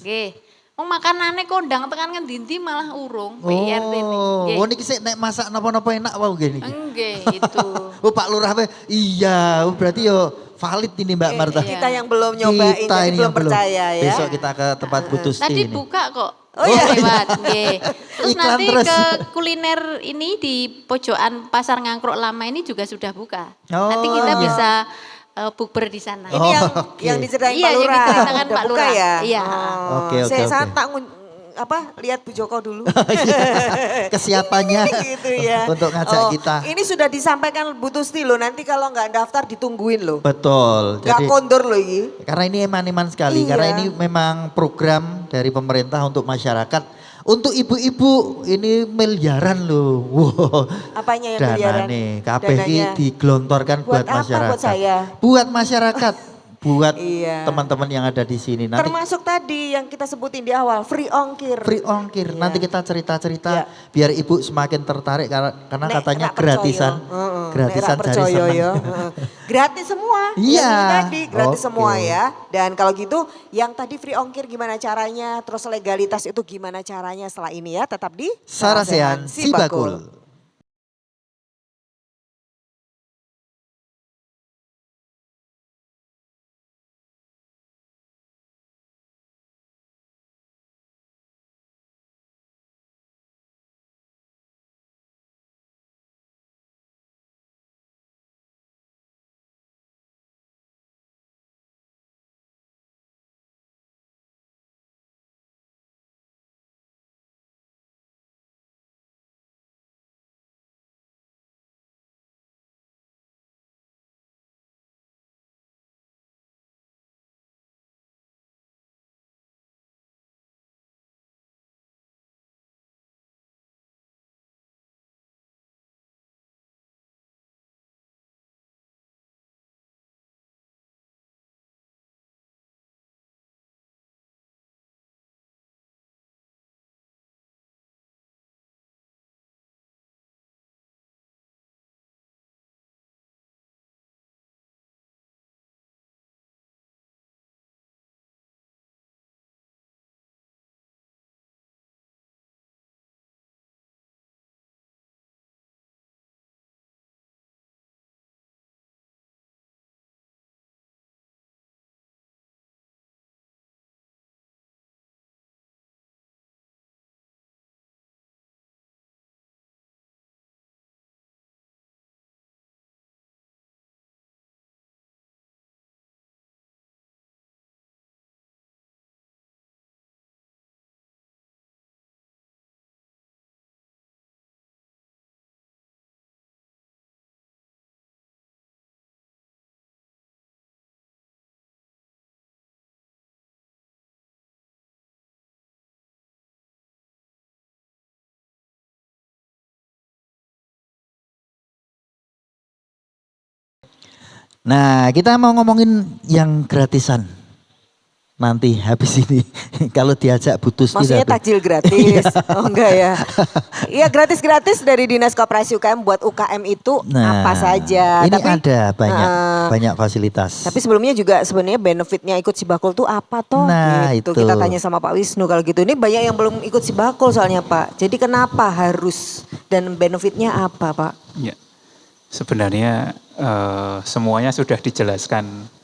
Oke. Makanannya kondang tekan ngendi malah urung PIRT ini. Oh, niki sik nek masak napa-napa enak wae nggih niki. Nggih, itu. Oh, Pak Lurah iya, berarti yo valid ini Mbak Marta. Kita yang belum nyobain, jadi belum percaya ya. Besok kita ke tempat Bu Tusti Tadi ini. buka kok. Oh iya. Lewat, nggih. Terus Iklan nanti terus. ke kuliner ini di pojokan Pasar Ngangkruk Lama ini juga sudah buka. Oh, Nanti kita iya. bisa bukber di sana. Ini oke. yang diceritain Iya, Pak yang Lurah. diceritakan Udah Pak buka Lurah. ya? Iya. Oke. Saya tak lihat Bu Joko dulu. Kesiapannya gitu ya. untuk ngajak kita. Ini sudah disampaikan Bu Tusti loh, nanti kalau nggak daftar ditungguin loh. Betul. Nggak kondor loh ini. Karena ini eman-eman sekali, Iya. karena ini memang program dari pemerintah untuk masyarakat. Untuk ibu-ibu ini miliaran loh. Wow. Apanya yang miliaran? Dana nih, KPI Dananya. digelontorkan buat Buat apa? masyarakat. Buat saya? Buat masyarakat. Buat Iya. teman-teman yang ada di sini. Nanti Termasuk tadi yang kita sebutin di awal, free ongkir. free ongkir. Iya. Nanti kita cerita-cerita Iya. biar ibu semakin tertarik karena Nek katanya rak percaya. gratisan. Heeh, Gratisan nek rak cari percaya senang. ya. Heeh. Gratis semua. Iya. Yang ini tadi gratis Oke. semua ya. Dan kalau gitu yang tadi free ongkir gimana caranya, terus legalitas itu gimana caranya setelah ini ya, tetap di Sarasehan Sibakul. Nah, kita mau ngomongin yang gratisan. nanti habis ini kalau diajak Bu Tusti. Maksudnya takjil gratis? Oh enggak ya? Iya gratis-gratis dari Dinas Koperasi UKM buat UKM itu apa saja. Ini ada banyak fasilitas. Tapi sebelumnya juga sebenarnya benefitnya ikut Sibakul tuh apa toh? Nah gitu. itu. Kita tanya sama Pak Wisnu kalau gitu. Ini banyak yang belum ikut Sibakul soalnya Pak. Jadi kenapa harus dan benefitnya apa Pak? Ya, sebenarnya semuanya sudah dijelaskan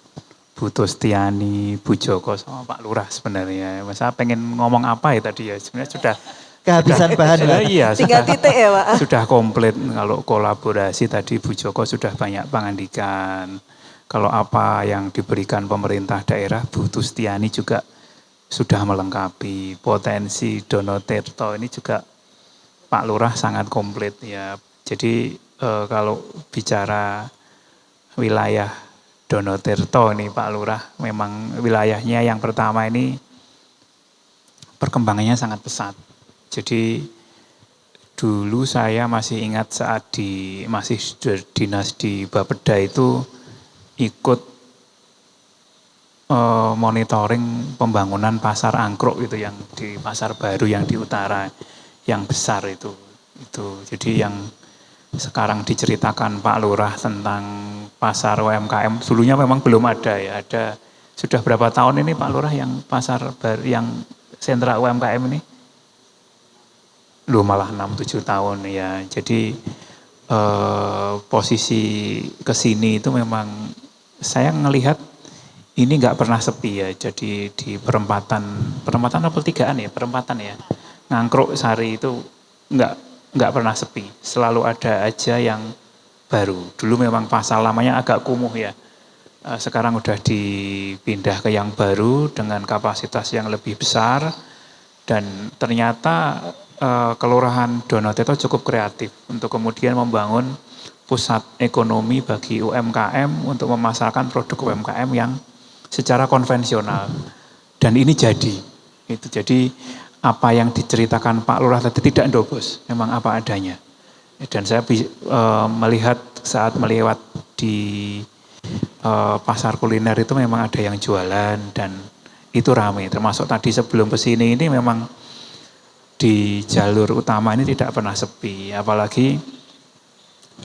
Bu Tustiani, Bu Joko sama Pak Lurah sebenarnya. Masa pengen ngomong apa ya tadi ya? Sebenarnya sudah kehabisan bahan. Iya, tinggal titik ya Pak. Sudah komplit. Kalau kolaborasi tadi Bu Joko sudah banyak pangandikan. Kalau apa yang diberikan pemerintah daerah, Bu Tustiani juga sudah melengkapi. Potensi Donotirto ini juga Pak Lurah sangat komplit ya. Jadi kalau bicara wilayah Donotirto ini Pak Lurah, memang wilayahnya yang pertama ini perkembangannya sangat pesat. Jadi dulu saya masih ingat saat masih dinas di Bapeda itu ikut monitoring pembangunan pasar angkruk itu yang di Pasar Baru yang di utara yang besar itu. Jadi yang sekarang diceritakan Pak Lurah tentang pasar UMKM, dulunya memang belum ada ya. Ada sudah berapa tahun ini Pak Lurah yang pasar baru yang sentra UMKM ini? Loh malah 6-7 tahun ya. Jadi posisi kesini itu memang saya ngelihat ini nggak pernah sepi ya. Jadi di perempatan apa tigaan ya? Perempatan ya. Ngangkruk Sari itu nggak pernah sepi, selalu ada aja yang baru. Dulu memang pasar lamanya agak kumuh ya, sekarang udah dipindah ke yang baru dengan kapasitas yang lebih besar dan ternyata Kelurahan Donotirto cukup kreatif untuk kemudian membangun pusat ekonomi bagi UMKM untuk memasarkan produk UMKM yang secara konvensional dan ini jadi. Apa yang diceritakan Pak Lurah tadi tidak ndobos, memang apa adanya. Dan saya melihat saat melewat di pasar kuliner itu memang ada yang jualan dan itu ramai. Termasuk tadi sebelum kesini ini memang di jalur utama ini tidak pernah sepi. Apalagi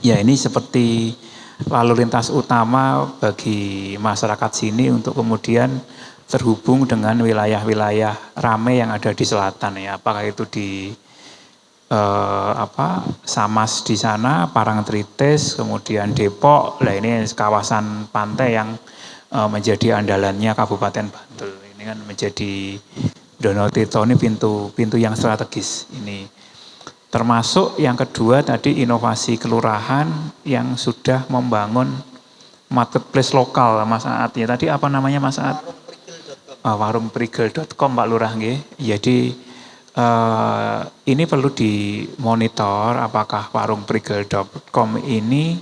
ya ini seperti lalu lintas utama bagi masyarakat sini untuk kemudian terhubung dengan wilayah-wilayah ramai yang ada di selatan ya, apakah itu di Samas di sana, Parangtritis, kemudian Depok. Nah ini kawasan pantai yang menjadi andalannya Kabupaten Bantul. Ini kan menjadi Donotirto ini pintu yang strategis ini. Termasuk yang kedua tadi inovasi kelurahan yang sudah membangun marketplace lokal Mas Aat ya. Tadi apa namanya Mas Aat? Warungprigel.com Pak Lurah nggih. Jadi ini perlu dimonitor apakah warungprigel.com ini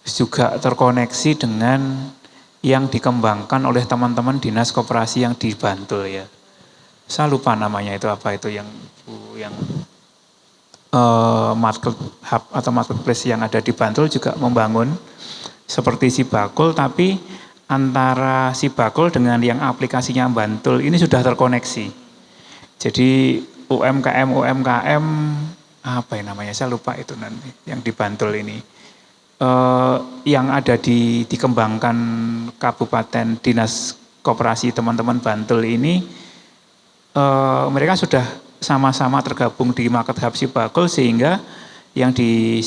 juga terkoneksi dengan yang dikembangkan oleh teman-teman Dinas Koperasi yang di Bantul ya. Saya lupa namanya itu apa itu yang market hub atau marketplace yang ada di Bantul juga membangun seperti Sibakul tapi antara Sibakul dengan yang aplikasinya Bantul ini sudah terkoneksi. Jadi UMKM apa ya namanya saya lupa itu nanti yang di Bantul ini yang ada dikembangkan Kabupaten Dinas Koperasi teman-teman Bantul ini mereka sudah sama-sama tergabung di Market Hub Sibakul sehingga yang di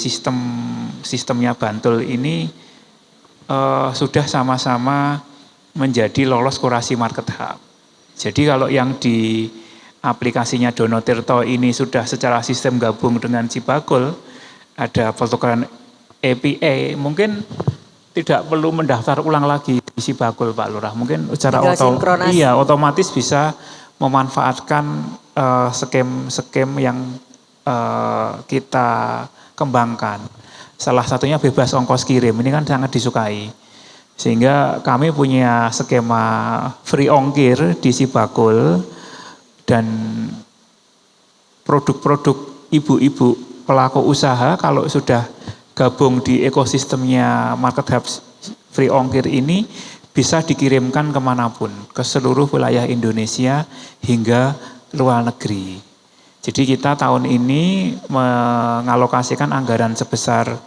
sistemnya Bantul ini sudah sama-sama menjadi lolos kurasi Market Hub. Jadi kalau yang di aplikasinya Donotirto ini sudah secara sistem gabung dengan Sibakul, ada pertukaran API, mungkin tidak perlu mendaftar ulang lagi di Sibakul Pak Lurah. Mungkin secara otomatis bisa memanfaatkan skema yang kita kembangkan. Salah satunya bebas ongkos kirim, ini kan sangat disukai. Sehingga kami punya skema free ongkir di Sibakul dan produk-produk ibu-ibu pelaku usaha kalau sudah gabung di ekosistemnya Market Hub free ongkir ini bisa dikirimkan kemanapun, ke seluruh wilayah Indonesia hingga luar negeri. Jadi kita tahun ini mengalokasikan anggaran sebesar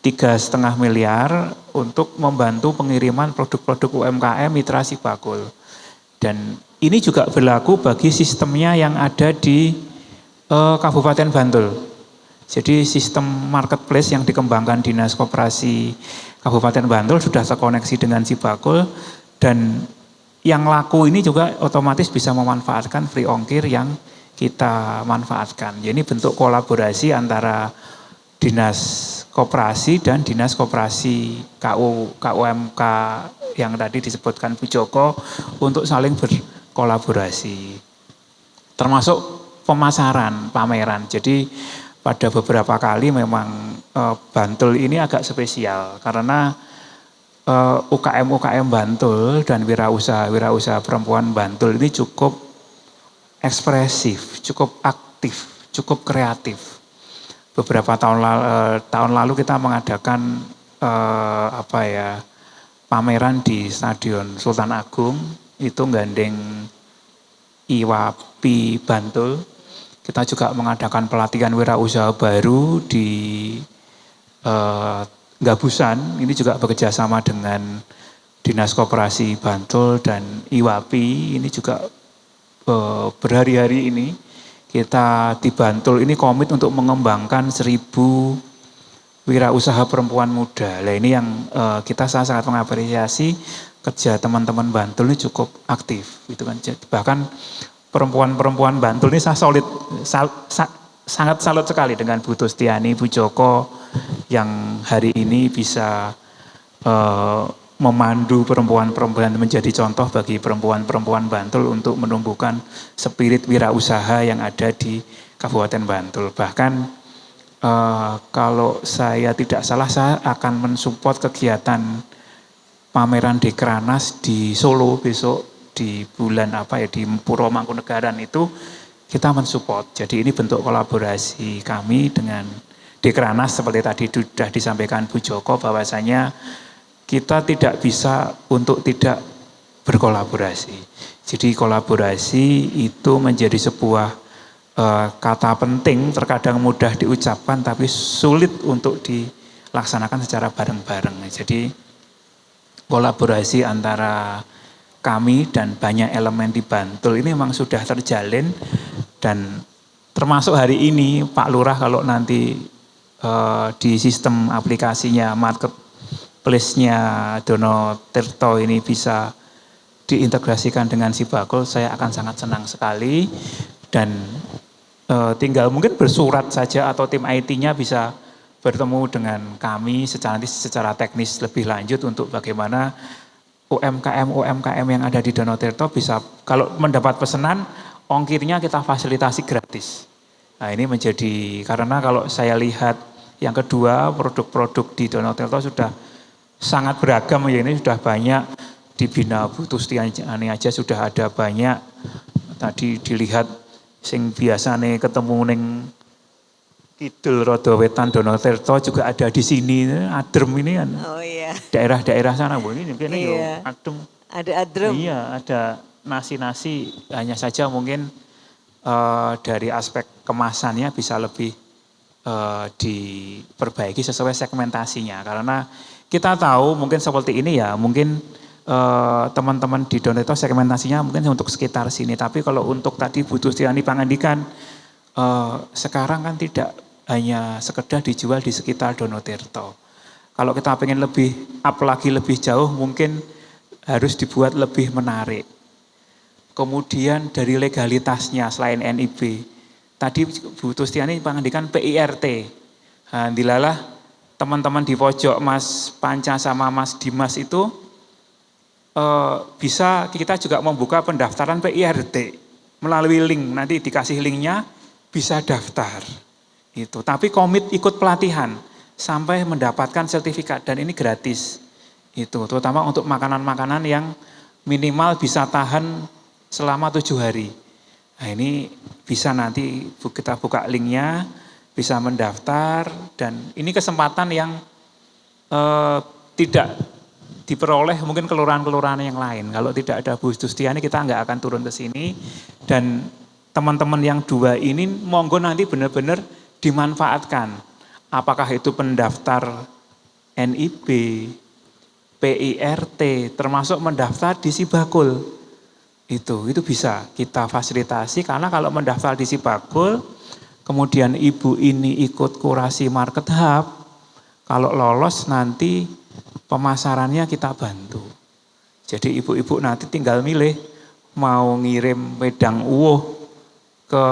3,5 miliar untuk membantu pengiriman produk-produk UMKM mitra Sibakul. Dan ini juga berlaku bagi sistemnya yang ada di Kabupaten Bantul. Jadi sistem marketplace yang dikembangkan Dinas Koperasi Kabupaten Bantul sudah terkoneksi dengan Sibakul, dan yang laku ini juga otomatis bisa memanfaatkan free ongkir yang kita manfaatkan. Jadi ini bentuk kolaborasi antara Dinas Koperasi dan Dinas Koperasi KUMK yang tadi disebutkan Bu Joko untuk saling berkolaborasi. Termasuk pemasaran, pameran. Jadi pada beberapa kali memang Bantul ini agak spesial karena UKM Bantul dan wirausaha perempuan Bantul ini cukup ekspresif, cukup aktif, cukup kreatif. Beberapa tahun lalu kita mengadakan pameran di Stadion Sultan Agung, itu gandeng IWAPI Bantul. Kita juga mengadakan pelatihan wirausaha baru di Gabusan, ini juga bekerja sama dengan Dinas Koperasi Bantul dan IWAPI. Ini juga berhari-hari ini kita di Bantul ini komit untuk mengembangkan 1.000 wirausaha perempuan muda. Nah ini yang kita sangat mengapresiasi kerja teman-teman Bantul ini cukup aktif, gitu kan. Bahkan perempuan-perempuan Bantul ini sangat salut sekali dengan Bu Tustiani, Bu Joko yang hari ini bisa memandu perempuan-perempuan menjadi contoh bagi perempuan-perempuan Bantul untuk menumbuhkan spirit wirausaha yang ada di Kabupaten Bantul. Bahkan kalau saya tidak salah, saya akan mensupport kegiatan pameran Dekranas di Solo besok di bulan di Puro Mangkunegaran itu kita mensupport. Jadi ini bentuk kolaborasi kami dengan Dekranas seperti tadi sudah disampaikan Bu Joko bahwasanya kita tidak bisa untuk tidak berkolaborasi. Jadi kolaborasi itu menjadi sebuah kata penting, terkadang mudah diucapkan tapi sulit untuk dilaksanakan secara bareng-bareng. Jadi kolaborasi antara kami dan banyak elemen di Bantul ini memang sudah terjalin, dan termasuk hari ini Pak Lurah kalau nanti di sistem aplikasinya marketplace-nya Dono Tirto ini bisa diintegrasikan dengan Sibakul, saya akan sangat senang sekali. Dan tinggal mungkin bersurat saja atau tim IT-nya bisa bertemu dengan kami secara teknis lebih lanjut untuk bagaimana UMKM yang ada di Dono Tirto bisa, kalau mendapat pesanan ongkirnya kita fasilitasi gratis. Nah ini menjadi, karena kalau saya lihat yang kedua produk-produk di Dono Tirto sudah sangat beragam ya, ini sudah banyak di Bina Bu Tustiani aja sudah ada banyak. Tadi dilihat sing biasane ketemu ning Kidul Rodo Wetan Dono Tirto juga ada di sini, adrem ini kan. Oh iya. Daerah-daerah sana Bu ini Iya. yo adem. Ada adrem. Iya, ada nasi-nasi, hanya saja mungkin dari aspek kemasannya bisa lebih diperbaiki sesuai segmentasinya. Karena kita tahu mungkin seperti ini ya, mungkin teman-teman di Dono Tirto segmentasinya mungkin untuk sekitar sini. Tapi kalau untuk tadi Bu Tustiani Pangandikan, sekarang kan tidak hanya sekedar dijual di sekitar Dono Tirto. Kalau kita pengen lebih up lagi lebih jauh, mungkin harus dibuat lebih menarik. Kemudian dari legalitasnya selain NIB, tadi Bu Tustiani Pangandikan PIRT. Nah, dilalah teman-teman di pojok Mas Panca sama Mas Dimas itu bisa kita juga membuka pendaftaran PIRT melalui link, nanti dikasih linknya bisa daftar. Itu. Tapi komit ikut pelatihan sampai mendapatkan sertifikat dan ini gratis. Itu terutama untuk makanan-makanan yang minimal bisa tahan selama 7 hari. Nah ini bisa nanti kita buka linknya, bisa mendaftar, dan ini kesempatan yang tidak diperoleh mungkin kelurahan-kelurahan yang lain. Kalau tidak ada Bu Dustiani kita nggak akan turun ke sini. Dan teman-teman yang 2 ini monggo nanti benar-benar dimanfaatkan. Apakah itu pendaftar NIB, PIRT, termasuk mendaftar di Sibakul. Itu bisa kita fasilitasi karena kalau mendaftar di Sibakul, kemudian ibu ini ikut kurasi market hub, kalau lolos nanti pemasarannya kita bantu. Jadi ibu-ibu nanti tinggal milih mau ngirim wedang uwuh ke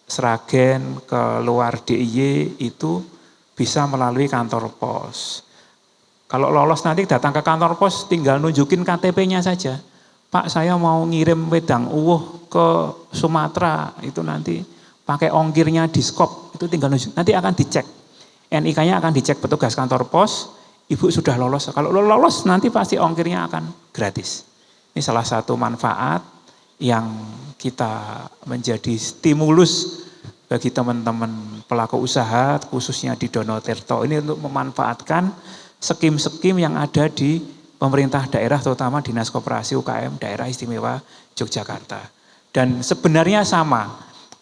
Sragen, ke luar DIY itu bisa melalui kantor pos. Kalau lolos nanti datang ke kantor pos tinggal nunjukin KTP-nya saja. Pak saya mau ngirim wedang uwuh ke Sumatera, itu nanti pakai ongkirnya Diskop, itu tinggal nunjuk. Nanti akan dicek, NIK-nya akan dicek petugas kantor pos, ibu sudah lolos. Kalau lolos nanti pasti ongkirnya akan gratis. Ini salah satu manfaat yang kita menjadi stimulus bagi teman-teman pelaku usaha khususnya di Donotirto ini untuk memanfaatkan skim-skim yang ada di pemerintah daerah terutama Dinas Koperasi UKM Daerah Istimewa Yogyakarta. Dan sebenarnya sama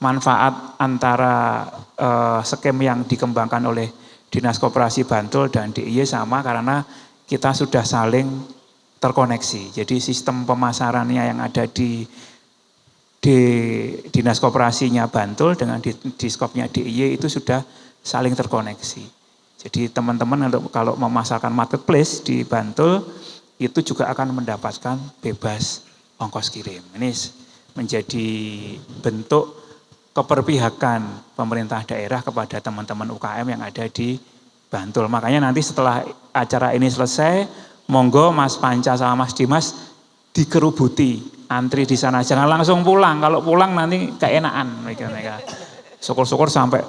manfaat antara skim yang dikembangkan oleh Dinas Koperasi Bantul dan DIY sama karena kita sudah saling terkoneksi. Jadi sistem pemasarannya yang ada di Dinas Koperasinya Bantul dengan Diskopnya DIY itu sudah saling terkoneksi. Jadi teman-teman kalau memasarkan marketplace di Bantul itu juga akan mendapatkan bebas ongkos kirim. Ini menjadi bentuk keperpihakan pemerintah daerah kepada teman-teman UKM yang ada di Bantul. Makanya nanti setelah acara ini selesai, monggo Mas Panca sama Mas Dimas dikerubuti, antri di sana. Jangan langsung pulang, kalau pulang nanti keenaan mereka. Syukur-syukur sampai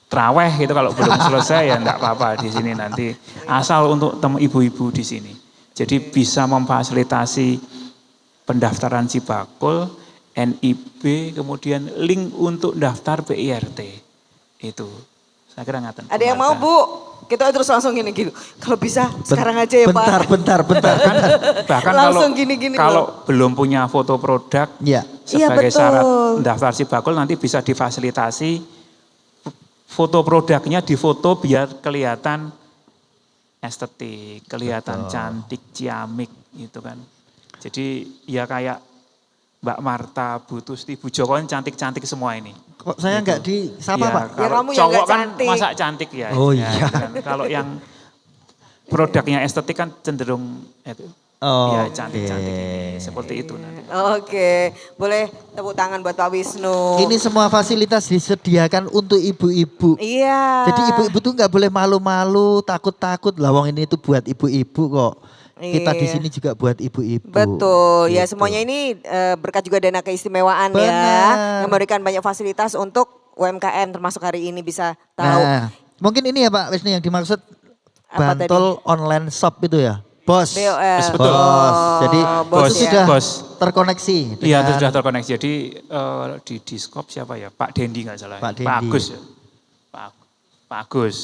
traweh gitu kalau belum selesai ya enggak apa-apa di sini nanti. Asal untuk ibu-ibu di sini. Jadi bisa memfasilitasi pendaftaran Sibakul, NIB, kemudian link untuk daftar PIRT. Itu. Saya kira ngaten. Ada yang mau Bu? Kita terus langsung gini. Kalau bisa sekarang aja ya Pak. Bentar. Bahkan langsung kalau belum punya foto produk ya. sebagai betul. syarat daftar Sibakul nanti bisa difasilitasi foto produknya difoto biar kelihatan estetik, kelihatan cantik, ciamik gitu kan. Jadi ya kayak Mbak Marta, Bu Tusti, Bu Joko kan cantik-cantik semua ini. Kok saya enggak disapa ya, Pak? Ya kamu yang cowok enggak kan cantik. masa cantik ya. Oh ya, iya. kan. Kalau yang produknya estetik kan cenderung itu. Ya cantik-cantik ini. Seperti itu nanti. Oke, boleh tepuk tangan buat Pak Wisnu. Ini semua fasilitas disediakan untuk ibu-ibu. Iya. Jadi ibu-ibu tuh nggak boleh malu-malu, takut-takut. Lawang ini tuh buat ibu-ibu kok. Kita di sini juga buat ibu-ibu. Betul, ya Gitu. semuanya ini berkat juga dana keistimewaan ya. Benar. Yang memberikan banyak fasilitas untuk UMKM termasuk hari ini bisa tahu. Nah, mungkin ini ya Pak Wisnu yang dimaksud Apa Bantul online shop itu ya? Bos. BOS. Betul. Jadi Bos itu ya. sudah Bos. terkoneksi. Iya dengan- sudah terkoneksi. Jadi di Diskop siapa ya? Pak Dendi nggak salah. Pak Dendi. Pak Agus ya. Pak Agus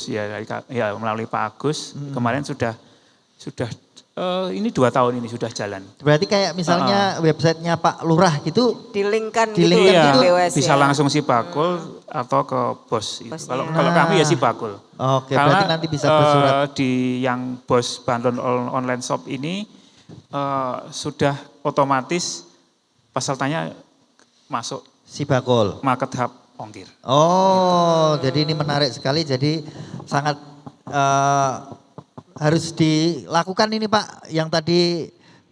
ya melalui Pak Agus kemarin sudah ini 2 tahun ini sudah jalan. Berarti kayak misalnya websitenya Pak Lurah gitu. Dilingkan Di-link gitu kan ya gitu, di BOS bisa ya. langsung Sibakul atau ke Bos. Itu. Bosnya. Kalau kami ya Sibakul. Oke, berarti nanti bisa bersurat. Di yang Bos Bantul online shop ini sudah otomatis pesertanya masuk Sibakul. market hub ongkir. Oh, jadi ini menarik sekali. Jadi sangat harus dilakukan ini Pak. Yang tadi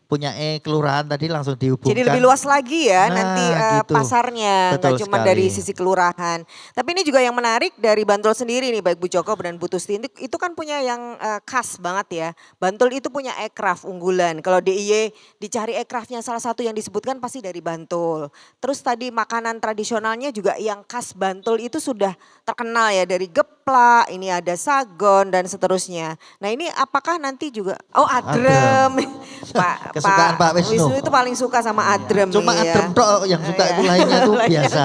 punya kelurahan tadi langsung dihubungkan. Jadi lebih luas lagi ya Nah, nanti gitu. pasarnya, nggak Betul cuma sekali. dari sisi kelurahan. Tapi ini juga yang menarik dari Bantul sendiri nih, baik Bu Joko dan Bu Tusti, itu kan punya yang khas banget ya. Bantul itu punya aircraft unggulan. Kalau DIY dicari aircraftnya salah satu yang disebutkan pasti dari Bantul. Terus tadi makanan tradisionalnya juga yang khas Bantul itu sudah terkenal ya, dari geplak, ini ada sagon dan seterusnya. Nah ini apakah nanti juga, adrem. Kesukaan Pak Wisnu. itu paling suka sama adrem. Cuma nih ya. adrem tok yang suka itu, lainnya tuh biasa.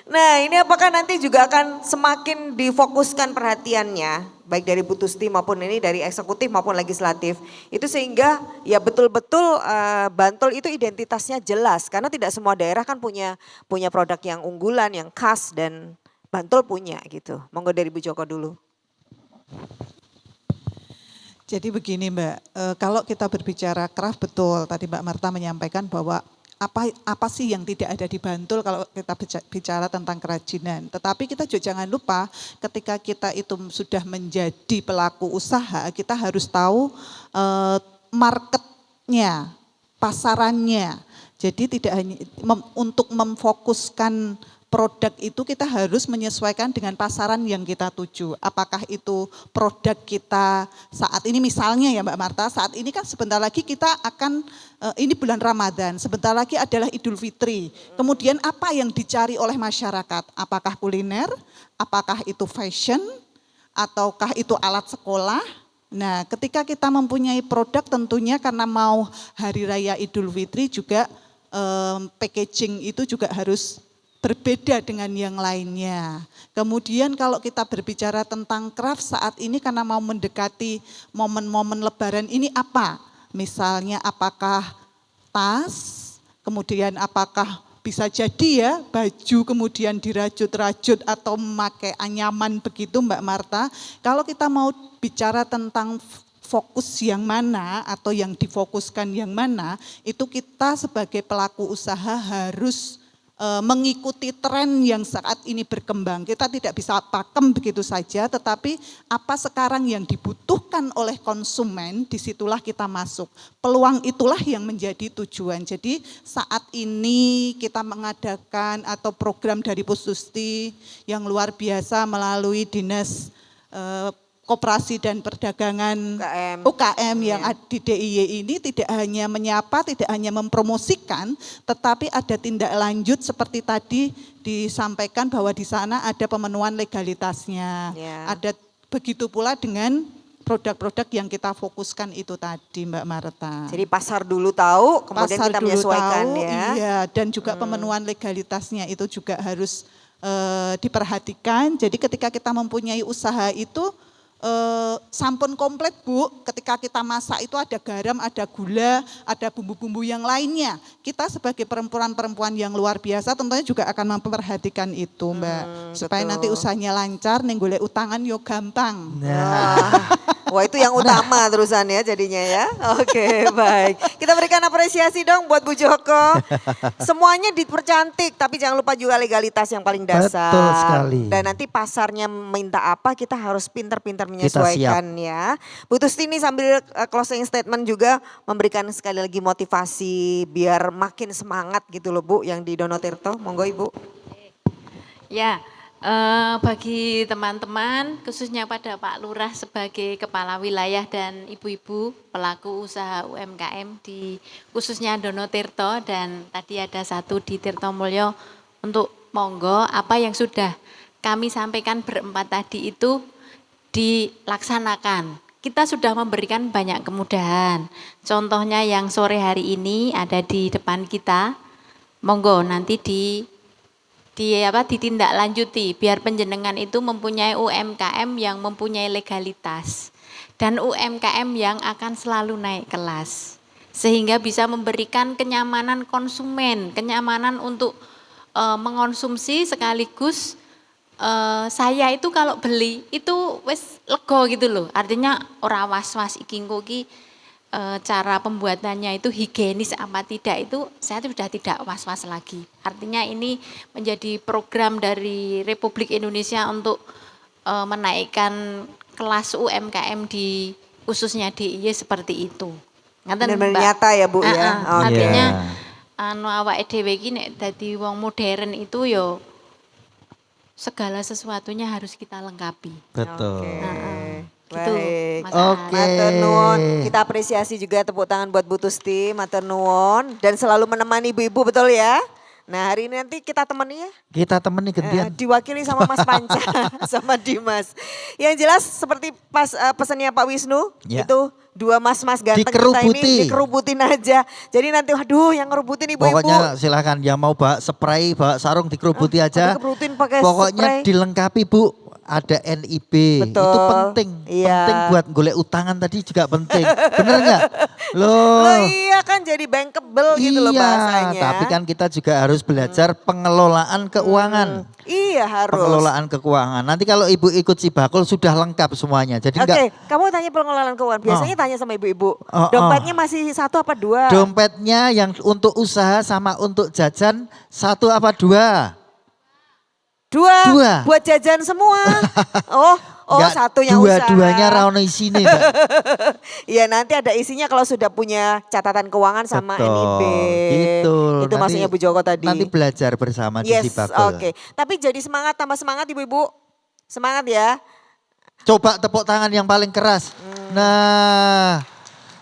Nah ini apakah nanti juga akan semakin difokuskan perhatiannya, baik dari Bu Tusti maupun ini dari eksekutif maupun legislatif, itu sehingga ya betul-betul Bantul itu identitasnya jelas, karena tidak semua daerah kan punya produk yang unggulan, yang khas, dan Bantul punya gitu. Monggo dari Bu Joko dulu. Jadi begini Mbak, kalau kita berbicara craft, betul tadi Mbak Marta menyampaikan bahwa apa sih yang tidak ada di Bantul kalau kita bicara tentang kerajinan. Tetapi kita juga jangan lupa ketika kita itu sudah menjadi pelaku usaha, kita harus tahu marketnya, pasarannya. Jadi tidak hanya untuk memfokuskan produk itu, kita harus menyesuaikan dengan pasaran yang kita tuju. Apakah itu produk kita saat ini, misalnya ya Mbak Marta, saat ini kan sebentar lagi kita akan, ini bulan Ramadan, sebentar lagi adalah Idul Fitri. Kemudian apa yang dicari oleh masyarakat? Apakah kuliner, apakah itu fashion, ataukah itu alat sekolah? Nah ketika kita mempunyai produk, tentunya karena mau Hari Raya Idul Fitri juga packaging itu juga harus berbeda dengan yang lainnya. Kemudian kalau kita berbicara tentang craft saat ini karena mau mendekati momen-momen lebaran ini apa? Misalnya apakah tas, kemudian apakah bisa jadi ya baju kemudian dirajut-rajut atau memakai anyaman begitu Mbak Marta. Kalau kita mau bicara tentang fokus yang mana atau yang difokuskan yang mana, itu kita sebagai pelaku usaha harus mengikuti tren yang saat ini berkembang. Kita tidak bisa pakem begitu saja, tetapi apa sekarang yang dibutuhkan oleh konsumen, disitulah kita masuk. Peluang itulah yang menjadi tujuan. Jadi saat ini kita mengadakan atau program dari Bu Tusti yang luar biasa melalui Dinas Koperasi dan Perdagangan UKM yang di DIY ini tidak hanya menyapa, tidak hanya mempromosikan, tetapi ada tindak lanjut seperti tadi disampaikan bahwa di sana ada pemenuhan legalitasnya. Ada begitu pula dengan produk-produk yang kita fokuskan itu tadi Mbak Marta. Jadi pasar dulu tahu, kemudian pasar kita dulu menyesuaikan tahu, ya. Iya, dan juga pemenuhan legalitasnya itu juga harus diperhatikan. Jadi ketika kita mempunyai usaha itu, sampun komplit Bu, ketika kita masak itu ada garam, ada gula, ada bumbu-bumbu yang lainnya. Kita sebagai perempuan-perempuan yang luar biasa tentunya juga akan memperhatikan itu Mbak. Supaya betul. nanti usahanya lancar, ning golek utangan yo gampang. Wah itu yang utama terusan ya jadinya ya. Oke baik. Kita berikan apresiasi dong buat Bu Joko. Semuanya dipercantik tapi jangan lupa juga legalitas yang paling dasar. Betul sekali. Dan nanti pasarnya minta apa kita harus pintar-pintar menyesuaikan ya. Bu Tusti ini sambil closing statement juga memberikan sekali lagi motivasi biar makin semangat gitu loh Bu yang di Donotirto. Monggo Ibu. Ya. Bagi teman-teman, khususnya pada Pak Lurah sebagai kepala wilayah dan ibu-ibu pelaku usaha UMKM di khususnya Donotirto dan tadi ada satu di Tirtomulyo, untuk monggo apa yang sudah kami sampaikan berempat tadi itu dilaksanakan. Kita sudah memberikan banyak kemudahan. Contohnya yang sore hari ini ada di depan kita, monggo nanti ditindaklanjuti biar penjenengan itu mempunyai UMKM yang mempunyai legalitas dan UMKM yang akan selalu naik kelas sehingga bisa memberikan kenyamanan konsumen, kenyamanan untuk mengonsumsi sekaligus saya itu kalau beli itu wes lego gitu loh, artinya ora was-was iki engko iki cara pembuatannya itu higienis apa tidak, itu saya sudah tidak was-was lagi. Artinya ini menjadi program dari Republik Indonesia untuk menaikkan kelas UMKM di khususnya DIY seperti itu. Benar-benar nyata ya Bu ya. Artinya awake dhewe iki nek dadi wong modern itu yo segala sesuatunya harus kita lengkapi. Betul. Baik. Oke. Matur nuwun. Kita apresiasi juga tepuk tangan buat Bu Tusti, matur nuwun dan selalu menemani ibu-ibu betul ya. Nah hari ini nanti kita temani ya. Kita temani gantian. Diwakili sama Mas Panca, sama Dimas. Yang jelas seperti pas pesannya Pak Wisnu, Ya. itu 2 mas-mas ganteng kita Dikerubuti. ini dikerubutin aja. Jadi nanti waduh yang ngerubutin ibu-ibu. Pokoknya silakan yang mau bawa spray, bawa sarung dikerubuti aja. dikerubutin pakai Pokoknya spray. dilengkapi Bu, ada NIB. Betul. Itu penting. Iya. Penting buat golek utangan tadi juga penting. Bener nggak? Loh. Loh iya kan jadi bankable gitu loh bahasanya. Tapi kan kita juga harus belajar pengelolaan keuangan. Iya harus. Pengelolaan keuangan. Nanti kalau ibu ikut si bakul sudah lengkap semuanya. Jadi Oke, enggak kamu tanya pengelolaan keuangan. Biasanya tanya sama ibu-ibu. Oh, Dompetnya masih 1 apa 2? dompetnya yang untuk usaha sama untuk jajan 1 apa 2? 2. Dua. Buat jajan semua. oh Enggak, 1 yang usaha. dua-duanya rano isine, Mbak. Iya nanti ada isinya kalau sudah punya catatan keuangan sama Betul, NIB. gitu. Itu Nanti- maksudnya Bu Joko tadi. Nanti belajar bersama di Yes, si bakul. oke. Tapi jadi semangat, tambah semangat ibu-ibu. Semangat ya. Coba tepuk tangan yang paling keras. Nah,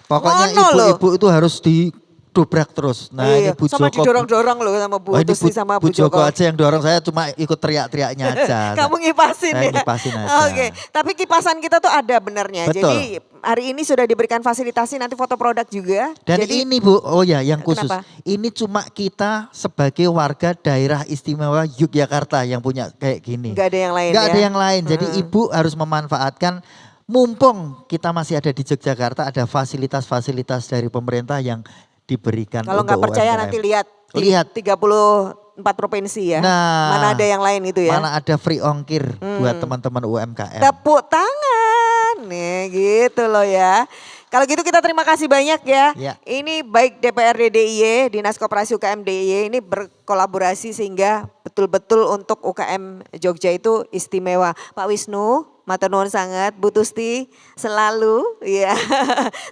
pokoknya Ngono loh. ibu-ibu itu harus didobrak terus. Nah ini Bu sama Joko. didorong-dorong loh sama Bu Oh, ini Tusti sama Bu Joko Joko. aja yang dorong, saya cuma ikut teriak-teriaknya aja. Kamu ngipasin Saya ya? ngipasin aja. Oke, tapi kipasan kita tuh ada benernya. Betul. Jadi hari ini sudah diberikan fasilitasi nanti foto produk juga. Dan Jadi, ini Bu, oh ya yang khusus. Kenapa? Ini cuma kita sebagai warga daerah istimewa Yogyakarta yang punya kayak gini. nggak ada yang lain Nggak ya? ada yang lain. Jadi ibu harus memanfaatkan, mumpung kita masih ada di Yogyakarta, ada fasilitas-fasilitas dari pemerintah yang diberikan. Kalau nggak untuk percaya UMKM. nanti lihat. Lihat. 34 provinsi ya. Nah, Mana ada yang lain itu ya? Mana ada free ongkir buat teman-teman UMKM. Tepuk tangan. Nih gitu loh ya. Kalau gitu kita terima kasih banyak ya. Ya. Ini baik DPRD DIY, Dinas Koperasi UKM DIY ini berkolaborasi sehingga betul-betul untuk UKM Jogja itu istimewa. Pak Wisnu, matur nuwun sangat, Bu Tusti selalu ya.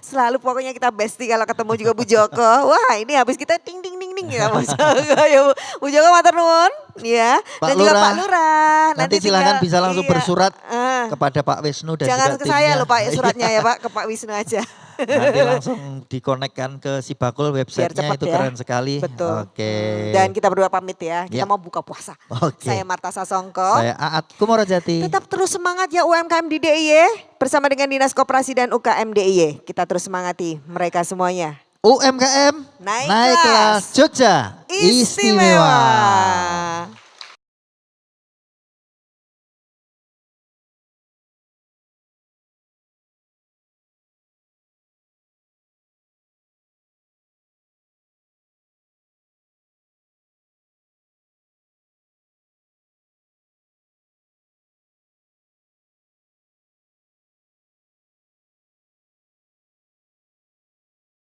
Selalu pokoknya kita bestie kalau ketemu juga Bu Joko. Wah, ini habis kita ding ding ding ding ya Bu Joko. Ya, Bu Joko matur nuwun ya. Pak Dan juga Lurah, Pak Lurah. Nanti silakan tinggal- bisa langsung iya. bersurat Ah. kepada Pak Wisnu dan Jangan juga ke saya timnya. loh Pak suratnya ya Pak, ke Pak Wisnu aja. Nanti langsung dikonekkan ke si bakul, websitenya cepat itu ya. keren sekali. Betul. Oke. Dan kita berdua pamit ya, kita Ya. mau buka puasa. Oke. Saya Marta Sasongko. Saya Aat Kumorojati. Tetap terus semangat ya UMKM di DIY bersama dengan Dinas Koperasi dan UKM DIY. Kita terus semangati mereka semuanya. UMKM Naik kelas kelas. Jogja Istimewa.